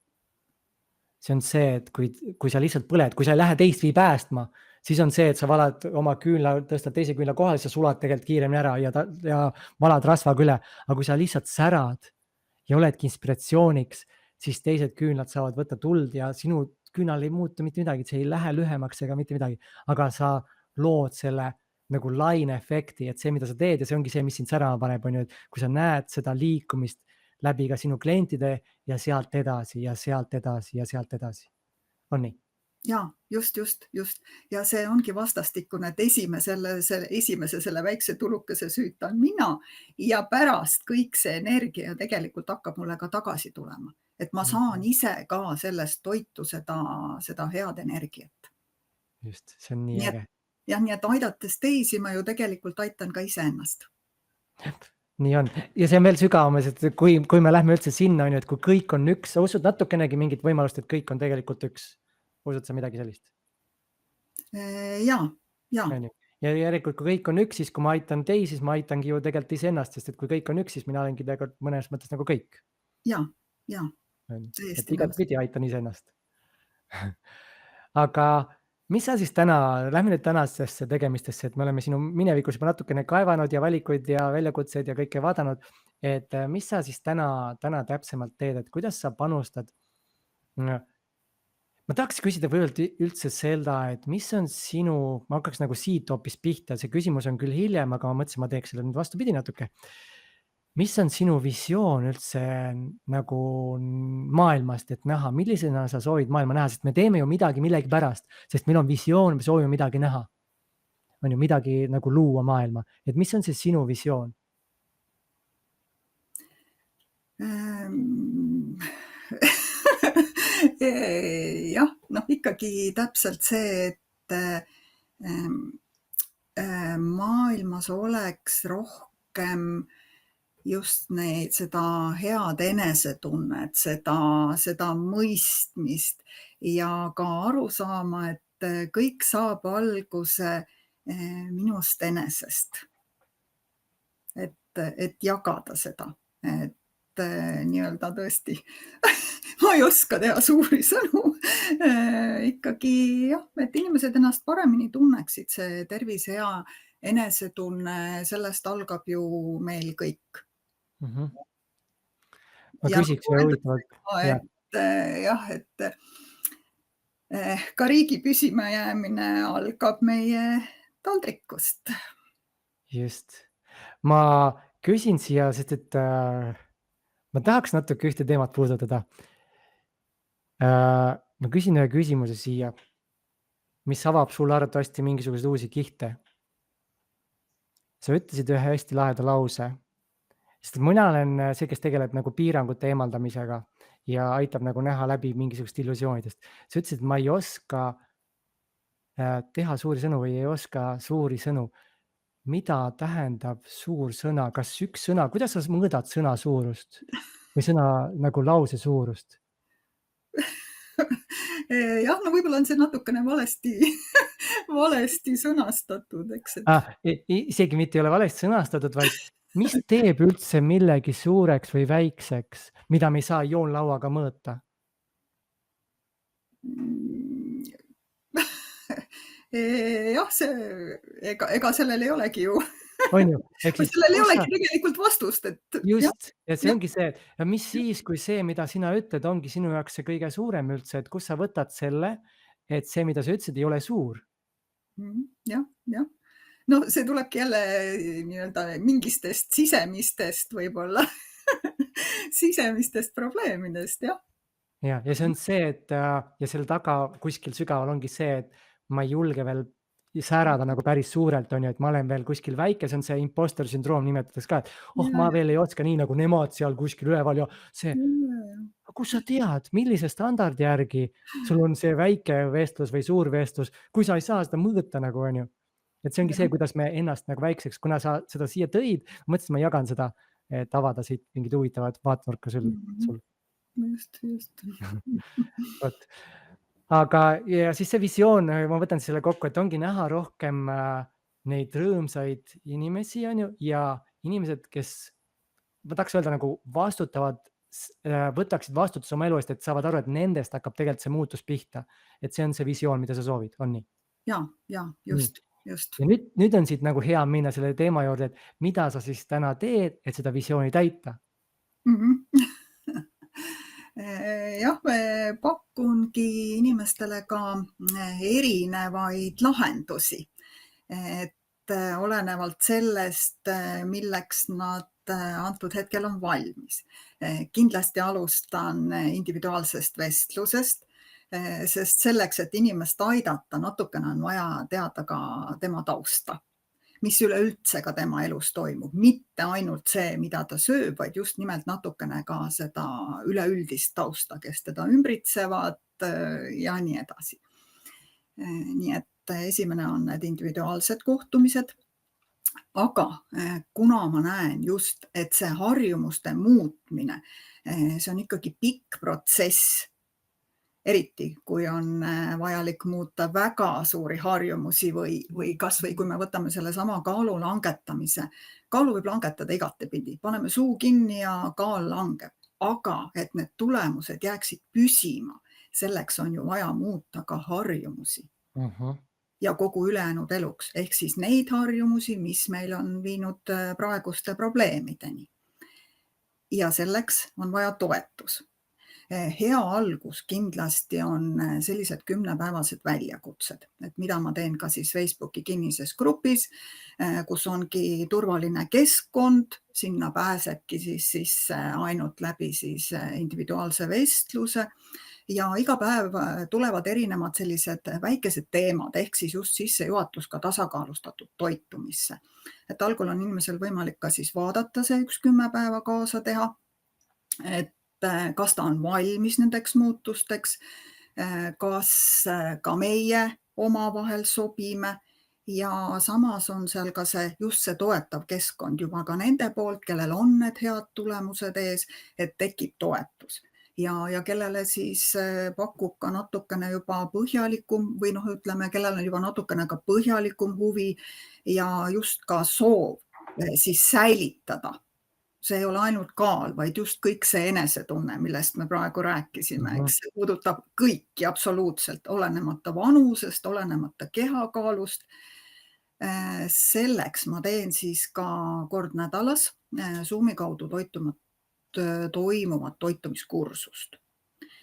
See on see, et kui sa lihtsalt põled, kui sa ei lähe teist vii päästma, siis on see, et sa valad oma küünla, tõstad teise küünla kohale, sa sulad tegelikult kiiremini ära ja valad rasvaga üle. Aga kui sa lihtsalt särad ja oledki inspiratsiooniks, siis teised küünlad saavad võtta tuld ja sinu küünal ei muutu mitte midagi, see ei lähe lühemaks ega mitte midagi. Aga sa lood selle nagu laine efekti, et see, mida sa teed ja see ongi see, mis sind särama paneb, on ju, et kui sa näed seda liikumist läbi ka sinu klientide ja sealt edasi ja sealt edasi ja sealt edasi. On nii? Ja, just. Ja see ongi vastastikune, et esimese selle väikse tulukese süütan mina ja pärast kõik see energia tegelikult hakkab mulle ka tagasi tulema. Et ma saan ise ka sellest toitu seda head energiat. Just, see on nii äge. Ja nii et aidates teisi ma ju tegelikult aitan ka iseennast. nii on. Ja see on veel sügavamas, et kui me lähme üldse sinna, on ju, et kui kõik on üks, sa usud natukenegi mingit võimalust, et kõik on tegelikult üks? Usud sa midagi sellist? Jaa, jaa, On ju? Ja järelikult, kui kõik on üks, siis kui ma aitan teisi, siis ma aitangi ju tegelikult iseennast, sest et kui kõik on üks, siis mina olengi tegelikult mõnes mõttes nagu kõik. jaa, jaa, On ju? Et täiesti nõus. igatpidi aitan iseennast. Aga mis sa siis täna, lähme nüüd tänasesse tegemistesse, et me oleme sinu minevikus juba natukene kaevanud ja valikuid ja väljakutseid ja kõike vaadanud, et mis sa siis täna täpsemalt teed, et kuidas sa panustad? Ma tahaks küsida võib-olla üldse seda, et mis on sinu, ma hakkaks nagu siit hoopis pihta, see küsimus on küll hiljem, aga ma mõtlesin, ma teeks selle nüüd vastupidi natuke. Mis on sinu visioon üldse nagu maailmast, et näha, millisena sa soovid maailma näha, sest me teeme ju midagi millegi pärast, sest meil on visioon, me soovime midagi näha. On ju midagi nagu luua maailma, et mis on see sinu visioon? Jah, noh ikkagi täpselt see, et maailmas oleks rohkem just seda head enesetunnet, seda mõistmist ja ka aru saama, et kõik saab alguse minust enesest. Et jagada seda, et nii-öelda tõesti ma ei oska teha suuri sõnu. Ikkagi jah, et inimesed ennast paremini tunneksid, see tervis, hea enesetunne, sellest algab ju meil kõik. Ma Ja küsiks ühe huvitavalt. jah, et ka riigi püsimajäämine algab meie taldrikust. Just. Ma küsin siia, sest et ma tahaks natuke ühte teemat puudutada. Ma küsin ühe küsimuse siia, mis avab sulle arvatavasti mingisuguseid uusi kihte. Sa ütlesid ühe hästi laheda lause, sest mina olen see, kes tegeleb nagu piirangute eemaldamisega ja aitab nagu näha läbi mingisugust illusioonidest. Sa ütlesid, et ma ei oska teha suuri sõnu või ei oska suuri sõnu. Mida tähendab suur sõna? Kas üks sõna, kuidas sa mõõdad sõna suurust või sõna nagu lause suurust? Jah, no võib-olla on see natukene valesti sõnastatud, eks. Isegi mitte ei ole valesti sõnastatud, vaid mis teeb üldse millegi suureks või väikseks, mida me ei saa joonlauaga mõõta? Jah, ega sellel ei olegi ju. On ju? Või sellel ei olegi tegelikult vastust, et just, ja see ongi see, et mis siis, kui see, mida sina ütled, ongi sinu jaoks see kõige suurem üldse, et kus sa võtad selle, et see, mida sa ütlesid, ei ole suur. Jah, jah. No see tulebki jälle nii-öelda mingistest sisemistest võib-olla, sisemistest probleemidest, jah. Ja see on see, et ja selle taga kuskil sügaval ongi see, et ma ei julge veel särada nagu päris suurelt, on ju, et ma olen veel kuskil väike, see on see imposter sündroom nimetatakse ka, et ma veel ei oska nii nagu nemad seal kuskil üleval ja see, kus sa tead, millise standardi järgi sul on see väike vestlus või suur vestlus, kui sa ei saa seda mõõta nagu, on ju. Et see ongi see, kuidas me ennast nagu väikseks, kuna sa seda siia tõid, mõtlesin, ma jagan seda, et avada siit mingid huvitavad vaatenurka sul. Just. Vot. Aga ja siis see visioon, ma võtan selle kokku, et ongi näha rohkem neid rõõmsaid inimesi, on ju, ja inimesed, kes, ma tahaks öelda nagu vastutavad, võtaksid vastutuse oma elu eest, et saavad aru, et nendest hakkab tegelikult see muutus pihta. Et see on see visioon, mida sa soovid, on nii? Ja, just. Ja nüüd on siit nagu hea minna selle teema juurde, et mida sa siis täna teed, et seda visiooni täita? Jah, pakungi inimestele ka erinevaid lahendusi, et olenevalt sellest, milleks nad antud hetkel on valmis. Kindlasti alustan individuaalsest vestlusest, sest selleks, et inimest aidata, natukene on vaja teada ka tema tausta. Mis üleüldse ka tema elus toimub, mitte ainult see, mida ta sööb, vaid just nimelt natukene ka seda üleüldist tausta, kes teda ümbritsevad ja nii edasi. Nii et esimene on need individuaalsed kohtumised. Aga kuna ma näen just, et see harjumuste muutmine, see on ikkagi pikk protsess, eriti kui on vajalik muuta väga suuri harjumusi või kas või kui me võtame sellesama kaalu langetamise. Kaalu võib langetada igatepidi, paneme suu kinni ja kaal langeb, aga et need tulemused jääksid püsima, selleks on ju vaja muuta ka harjumusi Mhm. ja kogu ülejäänud eluks, ehk siis neid harjumusi, mis meil on viinud praeguste probleemideni. Ja selleks on vaja toetus. Hea algus kindlasti on sellised 10-päevased väljakutsed, et mida ma teen ka siis Facebooki kinnises grupis, kus ongi turvaline keskkond, sinna pääsebki siis sisse ainult läbi siis individuaalse vestluse ja iga päev tulevad erinevad sellised väikesed teemad, ehk siis just sissejuhatus ka tasakaalustatud toitumisse. Et algul on inimesel võimalik ka siis vaadata see 1-10 päeva kaasa teha, et kas ta on valmis nendeks muutusteks, kas ka meie omavahel sobime ja samas on seal ka see just see toetav keskkond juba ka nende poolt, kellel on need head tulemused ees, et tekib toetus. Ja kellele siis pakub ka natukene juba põhjalikum või noh, ütleme, kellel on juba natukene ka põhjalikum huvi ja just ka soov siis säilitada. See ei ole ainult kaal, vaid just kõik see enesetunne, millest me praegu rääkisime, Mhm. eks see puudutab kõiki absoluutselt, olenemata vanusest, olenemata kehakaalust. Selleks ma teen siis ka kord nädalas Zoomi kaudu toimuvat toitumiskursust.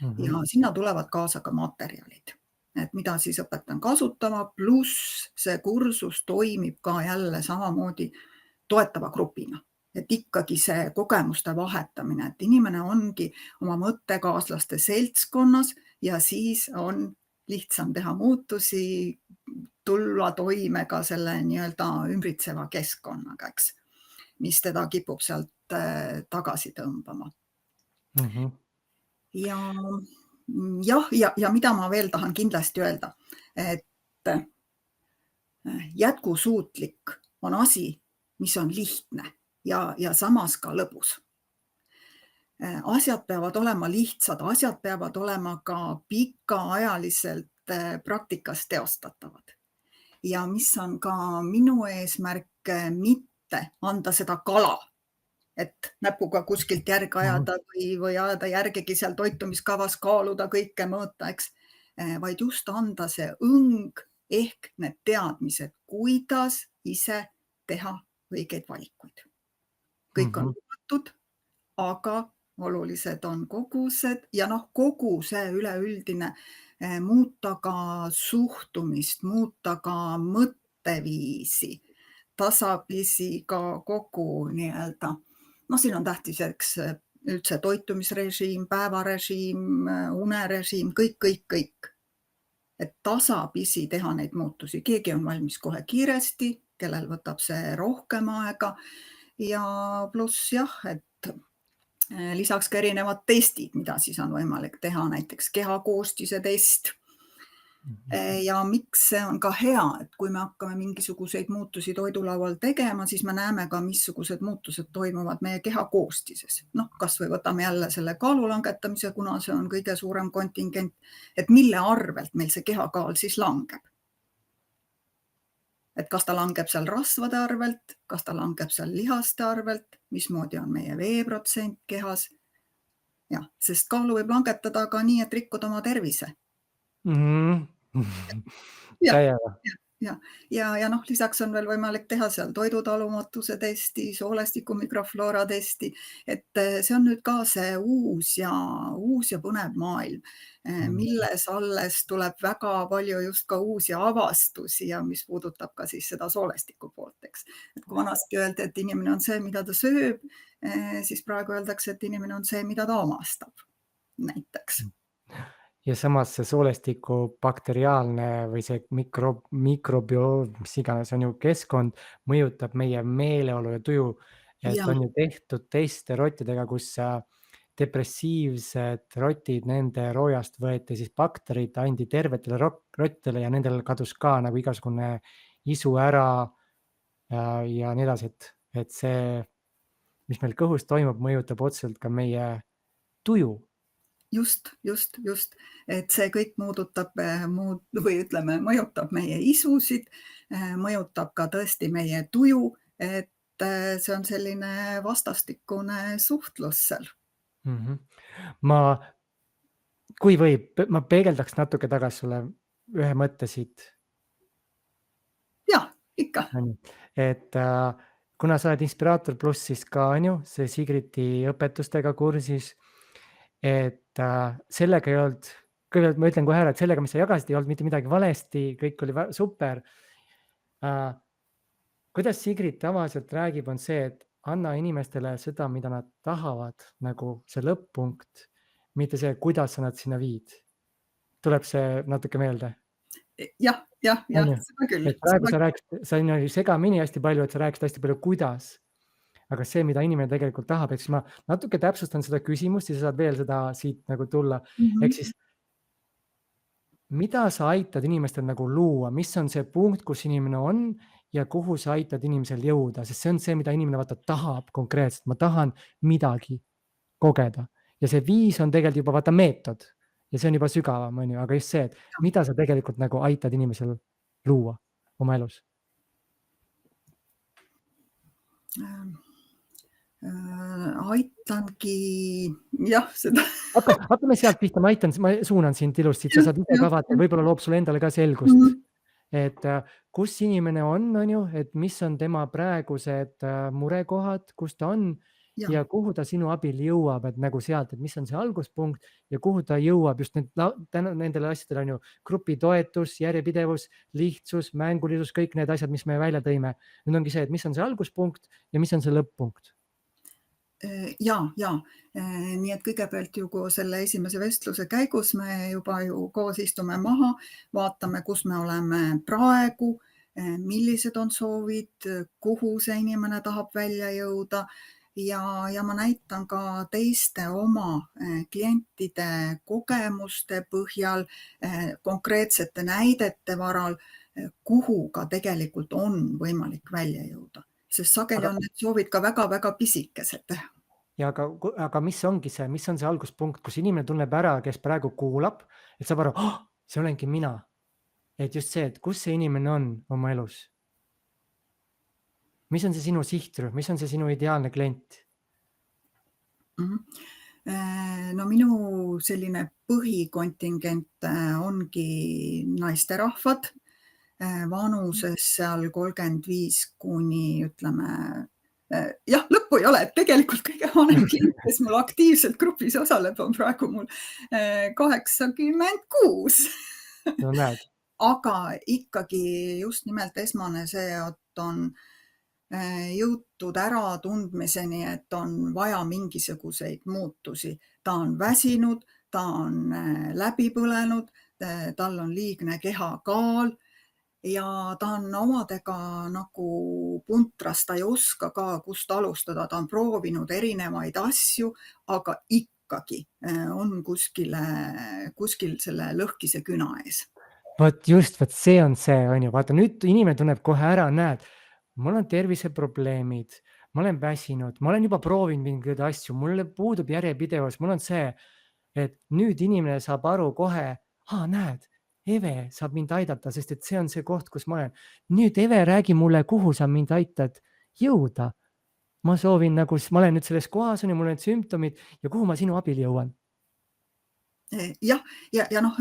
Mhm. Ja sinna tulevad kaasa ka materjalid, et mida siis õpetan kasutama, pluss see kursus toimib ka jälle samamoodi toetava grupina. Et ikkagi see kogemuste vahetamine, et inimene ongi oma mõttekaaslaste seltskonnas ja siis on lihtsam teha muutusi, tulla toime ka selle nii-öelda ümbritseva keskkonnaga, eks, mis teda kipub sealt tagasi tõmbama. Mhm. Ja jah, ja mida ma veel tahan kindlasti öelda, et jätkusuutlik on asi, mis on lihtne ja samas ka lõbus. Asjad peavad olema lihtsad, asjad peavad olema ka pikaajaliselt praktikas teostatavad. Ja mis on ka minu eesmärk, mitte anda seda kala, et näpuga kuskilt järge Mhm. ajada või ajada järgegi seal toitumiskavas, kaaluda kõike, mõõta, eks, vaid just anda see õng ehk need teadmised, kuidas ise teha õigeid valikuid. Kõik on Mhm. lubatud, aga olulised on kogused ja noh, kogu see üleüldine muuta ka suhtumist, muuta ka mõtteviisi, tasapisi ka kogu nii-öelda, noh, siin on tähtis, eks, üldse toitumisrežiim, päevarežiim, unerežiim, kõik. Et tasapisi teha neid muutusi. Keegi on valmis kohe kiiresti, kellel võtab see rohkem aega ja pluss jah, et lisaks ka erinevad testid, mida siis on võimalik teha, näiteks kehakoostise test. Mhm. Ja miks see on ka hea, et kui me hakkame mingisuguseid muutusi toidulaual tegema, siis me näeme ka, missugused muutused toimuvad meie kehakoostises. Noh, kas või võtame jälle selle kaalu langetamise, kuna see on kõige suurem kontingent, et mille arvelt meil see kehakaal siis langeb. Et kas ta langeb seal rasvade arvelt, kas ta langeb seal lihaste arvelt, mismoodi on meie veeprotsent kehas. Jah, sest kaalu võib langetada ka nii, et rikkuda oma tervise. Mhm. Jah, Täiega. ja noh, lisaks on veel võimalik teha seal toidutalumatuse testi, soolestiku mikrofloora testi, et see on nüüd ka see uus ja põnev maailm, Mhm. milles alles tuleb väga palju just ka uusi avastusi ja mis puudutab ka siis seda soolestiku poolt, eks. Et kui vanasti öeldi, et inimene on see, mida ta sööb, siis praegu öeldakse, et inimene on see, mida ta omastab, näiteks. Ja samas see soolestiku bakteriaalne või see mikrobioom, mis iganes on ju keskkond, mõjutab meie meeleolu ja tuju. Et Ja, on ju tehtud teste rottidega, kus depressiivsed rotid, nende roojast võeti siis bakterid, andi tervetele rottidele ja nendel kadus ka nagu igasugune isu ära. ja nii edasi, et see, mis meil kõhus toimub, mõjutab otseselt ka meie tuju. Just, et see kõik muudutab või ütleme, mõjutab meie isusid, mõjutab ka tõesti meie tuju, et see on selline vastastikune suhtlus seal. Ma, kui võib, ma peegeldaks natuke tagasi sulle ühe mõtte siit. Jah, ikka. Et kuna sa oled Inspiraator pluss, siis ka on ju see Sigriti õpetustega kursis, et sellega ei olnud, kõigepealt ma ütlen kohe ära, et sellega, mis sa jagasid, ei olnud mitte midagi valesti, kõik oli super. Kuidas Sigrit tavaliselt räägib, on see, et anna inimestele seda, mida nad tahavad, nagu see lõpp-punkt, mitte see, kuidas sa nad sinna viid. Tuleb see natuke meelde? Jah, seda küll. Et praegu sa rääkisid, sa oli segamini hästi palju, et sa rääkisid hästi palju, kuidas. Aga see, mida inimene tegelikult tahab, eks ma natuke täpsustan seda küsimust ja sa saad veel seda siit nagu tulla. Ehk siis, mida sa aitad inimestel nagu luua, mis on see punkt, kus inimene on ja kuhu sa aitad inimesel jõuda, sest see on see, mida inimene vaata tahab konkreetselt, ma tahan midagi kogeda ja see viis on tegelikult juba vaata meetod ja see on juba sügavam, on ju, aga just see, et mida sa tegelikult nagu aitad inimesel luua oma elus? Aitangi, jah, seda. Hakkame sealt pihta, ma suunan sind ilusti, sa saad ise ka vaata, võib-olla loob sulle endale ka selgust, et kus inimene on ju, et mis on tema praegused murekohad, kus ta on ja kuhu ta sinu abil jõuab, et nagu sealt, et mis on see alguspunkt ja kuhu ta jõuab just nendele asjadele on ju grupitoetus, järjepidevus, lihtsus, mängulisus, kõik need asjad, mis me välja tõime. Nüüd ongi see, et mis on see alguspunkt ja mis on see lõpp-punkt. Ja, nii et kõigepealt ju selle esimese vestluse käigus me juba ju koos istume maha, vaatame, kus me oleme praegu, millised on soovid, kuhu see inimene tahab välja jõuda ja ma näitan ka teiste oma klientide kogemuste põhjal, konkreetsete näidete varal, kuhu ka tegelikult on võimalik välja jõuda. Sest sageli on need soovid ka väga-väga pisikesed. Ja aga mis ongi see, mis on see alguspunkt, kus inimene tunneb ära, kes praegu kuulab, et saab aru, see olengi mina. Et just see, et kus see inimene on oma elus. Mis on see sinu sihtrühm, mis on see sinu ideaalne klient? No minu selline põhikontingent ongi naisterahvad, vanuses seal 35 kuni ütleme, jah, lõppu ei ole, et tegelikult kõige vanem klient, kes mul aktiivselt grupis osaleb, on praegu mul 86. No näed. Aga ikkagi just nimelt esmane see, et on jõutud äratundmiseni, et on vaja mingisuguseid muutusi. Ta on väsinud, ta on läbi põlenud, tal on liigne kehakaal ja ta on omadega nagu puntras, ta ei oska ka, kust alustada, ta on proovinud erinevaid asju, aga ikkagi on kuskil selle lõhkise küna ees. Vot see on see, on ju, vaata nüüd inimene tunneb kohe ära, näed, mul on terviseprobleemid, ma olen väsinud, ma olen juba proovinud mingeid asju, mulle puudub järjepidevus, mul on see, et nüüd inimene saab aru kohe, näed, Eve saab mind aidata, sest et see on see koht, kus ma olen. Nüüd Eve, räägi mulle, kuhu sa mind aitad jõuda. Ma soovin nagu, ma olen nüüd selles kohas, mul on need sümptomid ja kuhu ma sinu abil jõuan. Jah, ja noh,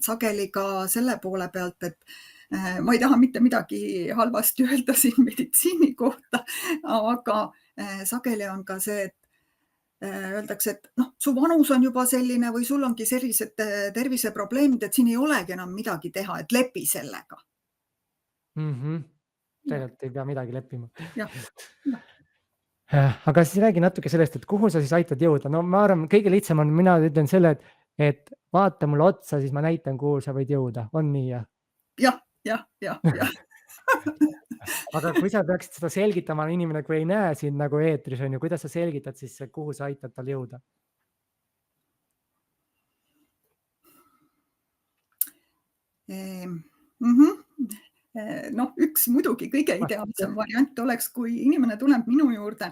sageli ka selle poole pealt, et ma ei taha mitte midagi halvasti öelda siin meditsiini kohta, aga sageli on ka see, et öeldakse, et su vanus on juba selline või sul ongi sellised terviseprobleemid, et siin ei olegi enam midagi teha, et lepi sellega. Tegelikult ei pea midagi leppima. Jah. Aga siis räägi natuke sellest, et kuhu sa siis aitad jõuda. No ma arvan, kõige lihtsam on, mina ütlen selle, et vaata mulle otsa, siis ma näitan, kuhu sa võid jõuda. On nii, jah? Jah. Aga kui sa peaksid seda selgitama, inimene, kui ei näe sind nagu eetris, on ju, kuidas sa selgitad siis, kuhu sa aitad tal jõuda? Noh, üks muidugi kõige ideaalsem variant oleks, kui inimene tuleb minu juurde,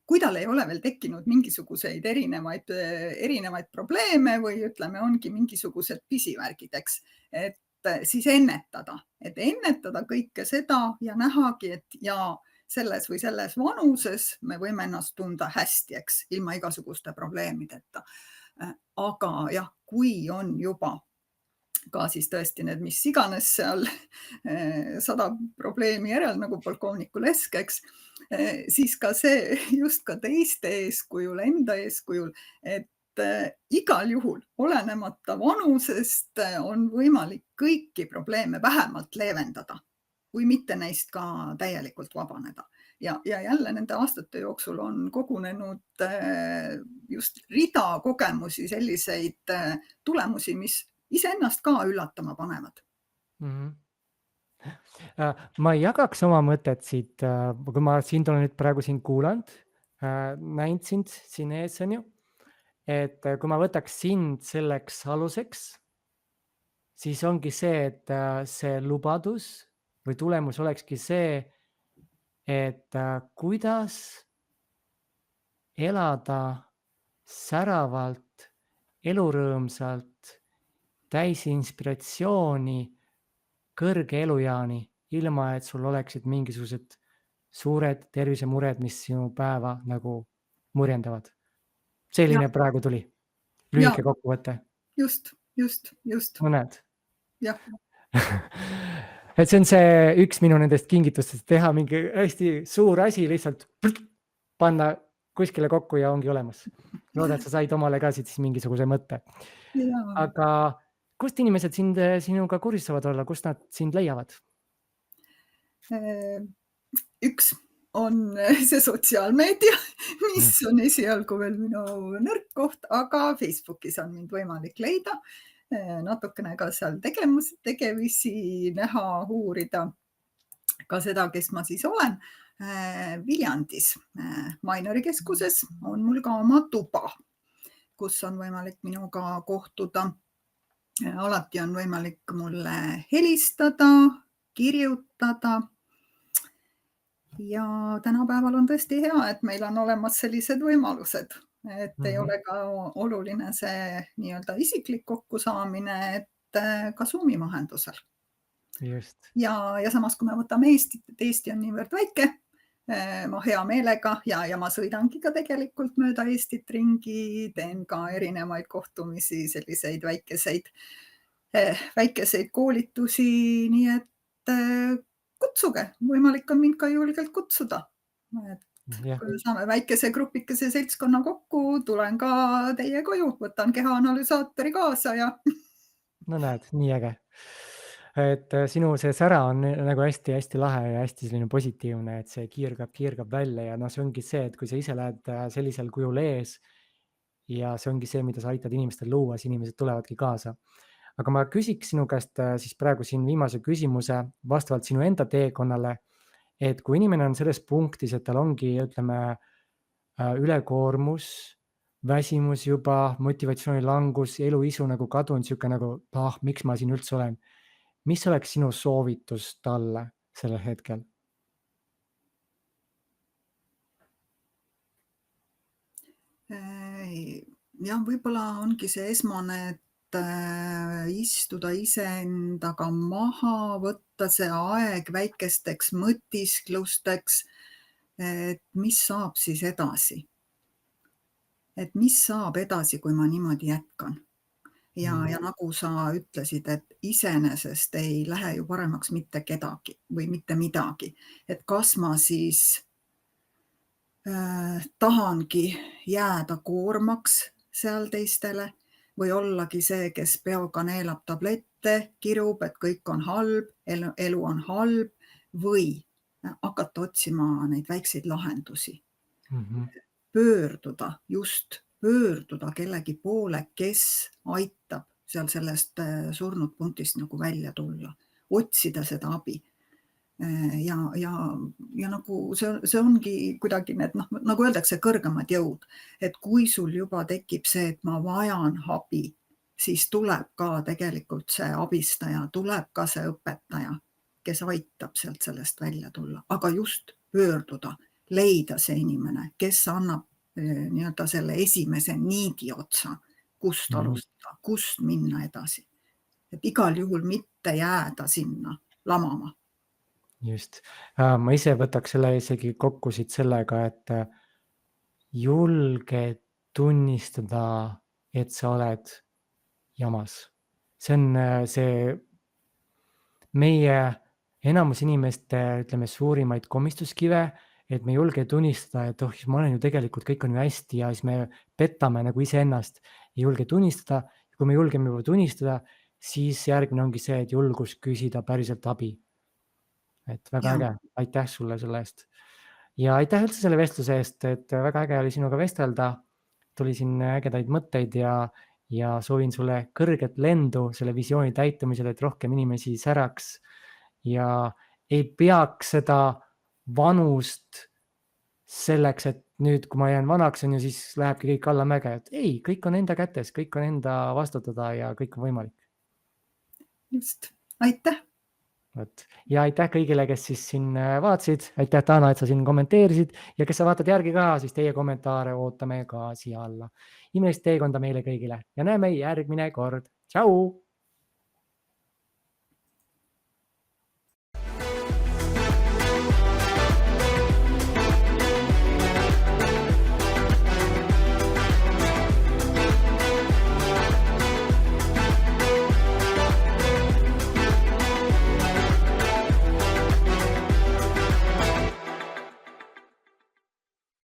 kui tal ei ole veel tekkinud mingisuguseid erinevaid probleeme või ütleme, ongi mingisugused pisivärgid, eks. Siis ennetada kõike seda ja nähagi, et jaa, selles või selles vanuses me võime ennast tunda hästi, eks, ilma igasuguste probleemideta. Aga jah, kui on juba ka siis tõesti need, mis iganes seal 100 probleemi järel, nagu polkovniku Lesk, eks, siis ka see just ka teiste eeskujul, enda eeskujul, et igal juhul, olenemata vanusest, on võimalik kõiki probleeme vähemalt leevendada, kui mitte neist ka täielikult vabaneda. Ja jälle nende aastate jooksul on kogunenud just rida kogemusi, selliseid tulemusi, mis iseennast ka üllatama panevad. Ma ei jagaks oma mõtet siit, kui ma sind olen nüüd praegu sind kuulanud, näinud sind siin ees, on ju, et kui ma võtaks sind selleks aluseks, siis ongi see, et see lubadus või tulemus olekski see, et kuidas elada säravalt, elurõõmsalt, täis inspiratsiooni, kõrge elujaani, ilma et sul oleksid mingisugused suured tervisemured, mis sinu päeva nagu murjendavad. Selline praegu tuli. Lühike kokkuvõte. Just. Mõned. Jah. Et see on see üks minu nendest kingitustest, teha mingi hästi suur asi, lihtsalt panna kuskile kokku ja ongi olemas. Loodan, et sa said omale ka siit siis mingisuguse mõtte. Aga kust inimesed sinuga kursis saavad olla, kust nad sind leiavad? Üks on see sotsiaalmeedia, mis on esialgu veel minu nõrk koht, aga Facebookis on mind võimalik leida. Natukene ka seal tegevisi näha, uurida ka seda, kes ma siis olen. Viljandis Mainori keskuses on mul ka oma tuba, kus on võimalik minuga kohtuda. Alati on võimalik mulle helistada, kirjutada. Ja tänapäeval on tõesti hea, et meil on olemas sellised võimalused, et ei ole ka oluline see nii-öelda isiklik kokkusaamine, et ka Zoomi vahendusel. Just. Ja samas, kui me võtame Eestit, et Eesti on niivõrd väike, ma hea meelega ja ma sõidangi ka tegelikult mööda Eestit ringi, teen ka erinevaid kohtumisi, selliseid väikeseid koolitusi, nii et kutsuge, võimalik on mind ka julgelt kutsuda. Kui saame väikese grupikese seltskonna kokku, tulen ka teie koju, võtan kehaanalüsaatori kaasa ja... No näed, nii äge. Et sinu see sära on nagu hästi lahe ja hästi selline positiivne, et see kiirgab välja ja see ongi see, et kui sa ise lähed sellisel kujul ees ja see ongi see, mida sa aitad inimestel luua, siis inimesed tulevadki kaasa. Aga ma küsiks sinu käest siis praegu siin viimase küsimuse vastavalt sinu enda teekonnale, et kui inimene on selles punktis, et tal ongi, ütleme, ülekoormus, väsimus juba, motivatsiooni langus, eluisu nagu kadunud, siuke nagu, miks ma siin üldse olen? Mis oleks sinu soovitus talle sellel hetkel? Ja võib-olla ongi see esmane, et istuda iseendaga maha, võtta see aeg väikesteks mõtisklusteks, et mis saab siis edasi. Et mis saab edasi, kui ma niimoodi jätkan. Ja nagu sa ütlesid, et iseenesest ei lähe ju paremaks mitte kedagi või mitte midagi. Et kas ma siis tahangi jääda koormaks seal teistele või ollagi see, kes peoga neelab tablette, kirub, et kõik on halb, elu on halb või hakata otsima neid väikseid lahendusi. Pöörduda kellegi poole, kes aitab seal sellest surnud punktist nagu välja tulla, otsida seda abi. Ja nagu see ongi kuidagi need, nagu öeldakse, kõrgemad jõud, et kui sul juba tekib see, et ma vajan abi, siis tuleb ka tegelikult see abistaja, tuleb ka see õpetaja, kes aitab sealt sellest välja tulla, aga just pöörduda, leida see inimene, kes annab nii-öelda selle esimese niidi otsa, kust alustada, kust minna edasi. Et igal juhul mitte jääda sinna lamama. Just. Ma ise võtaks selle isegi kokku siit sellega, et julge tunnistada, et sa oled jamas. See on see meie enamus inimeste, ütleme, suurimaid komistuskive, et me ei julge tunnistada, et oh, ma olen ju tegelikult, kõik on ju hästi ja siis me petame nagu iseennast. Ei julge tunnistada. Kui me julgeme juba tunnistada, siis järgmine ongi see, et julgus küsida päriselt abi. Et väga äge. Aitäh sulle selle eest. Ja aitäh üldse selle vestluse eest, et väga äge oli sinuga vestelda. Tuli siin ägedaid mõtteid ja soovin sulle kõrget lendu selle visiooni täitumisel, et rohkem inimesi säraks ja ei peaks seda vanust selleks, et nüüd, kui ma jään vanaks, on ju, siis lähebki kõik allamäge, et ei, kõik on enda kätes, kõik on enda vastutada ja kõik on võimalik. Just. Aitäh! Ja aitäh kõigile, kes siis siin vaatasid. Aitäh, Taana, et sa siin kommenteerisid ja kes sa vaatad järgi ka, siis teie kommentaare ootame ka siia alla. Imelist teekonda meile kõigile ja näeme järgmine kord. Tšau!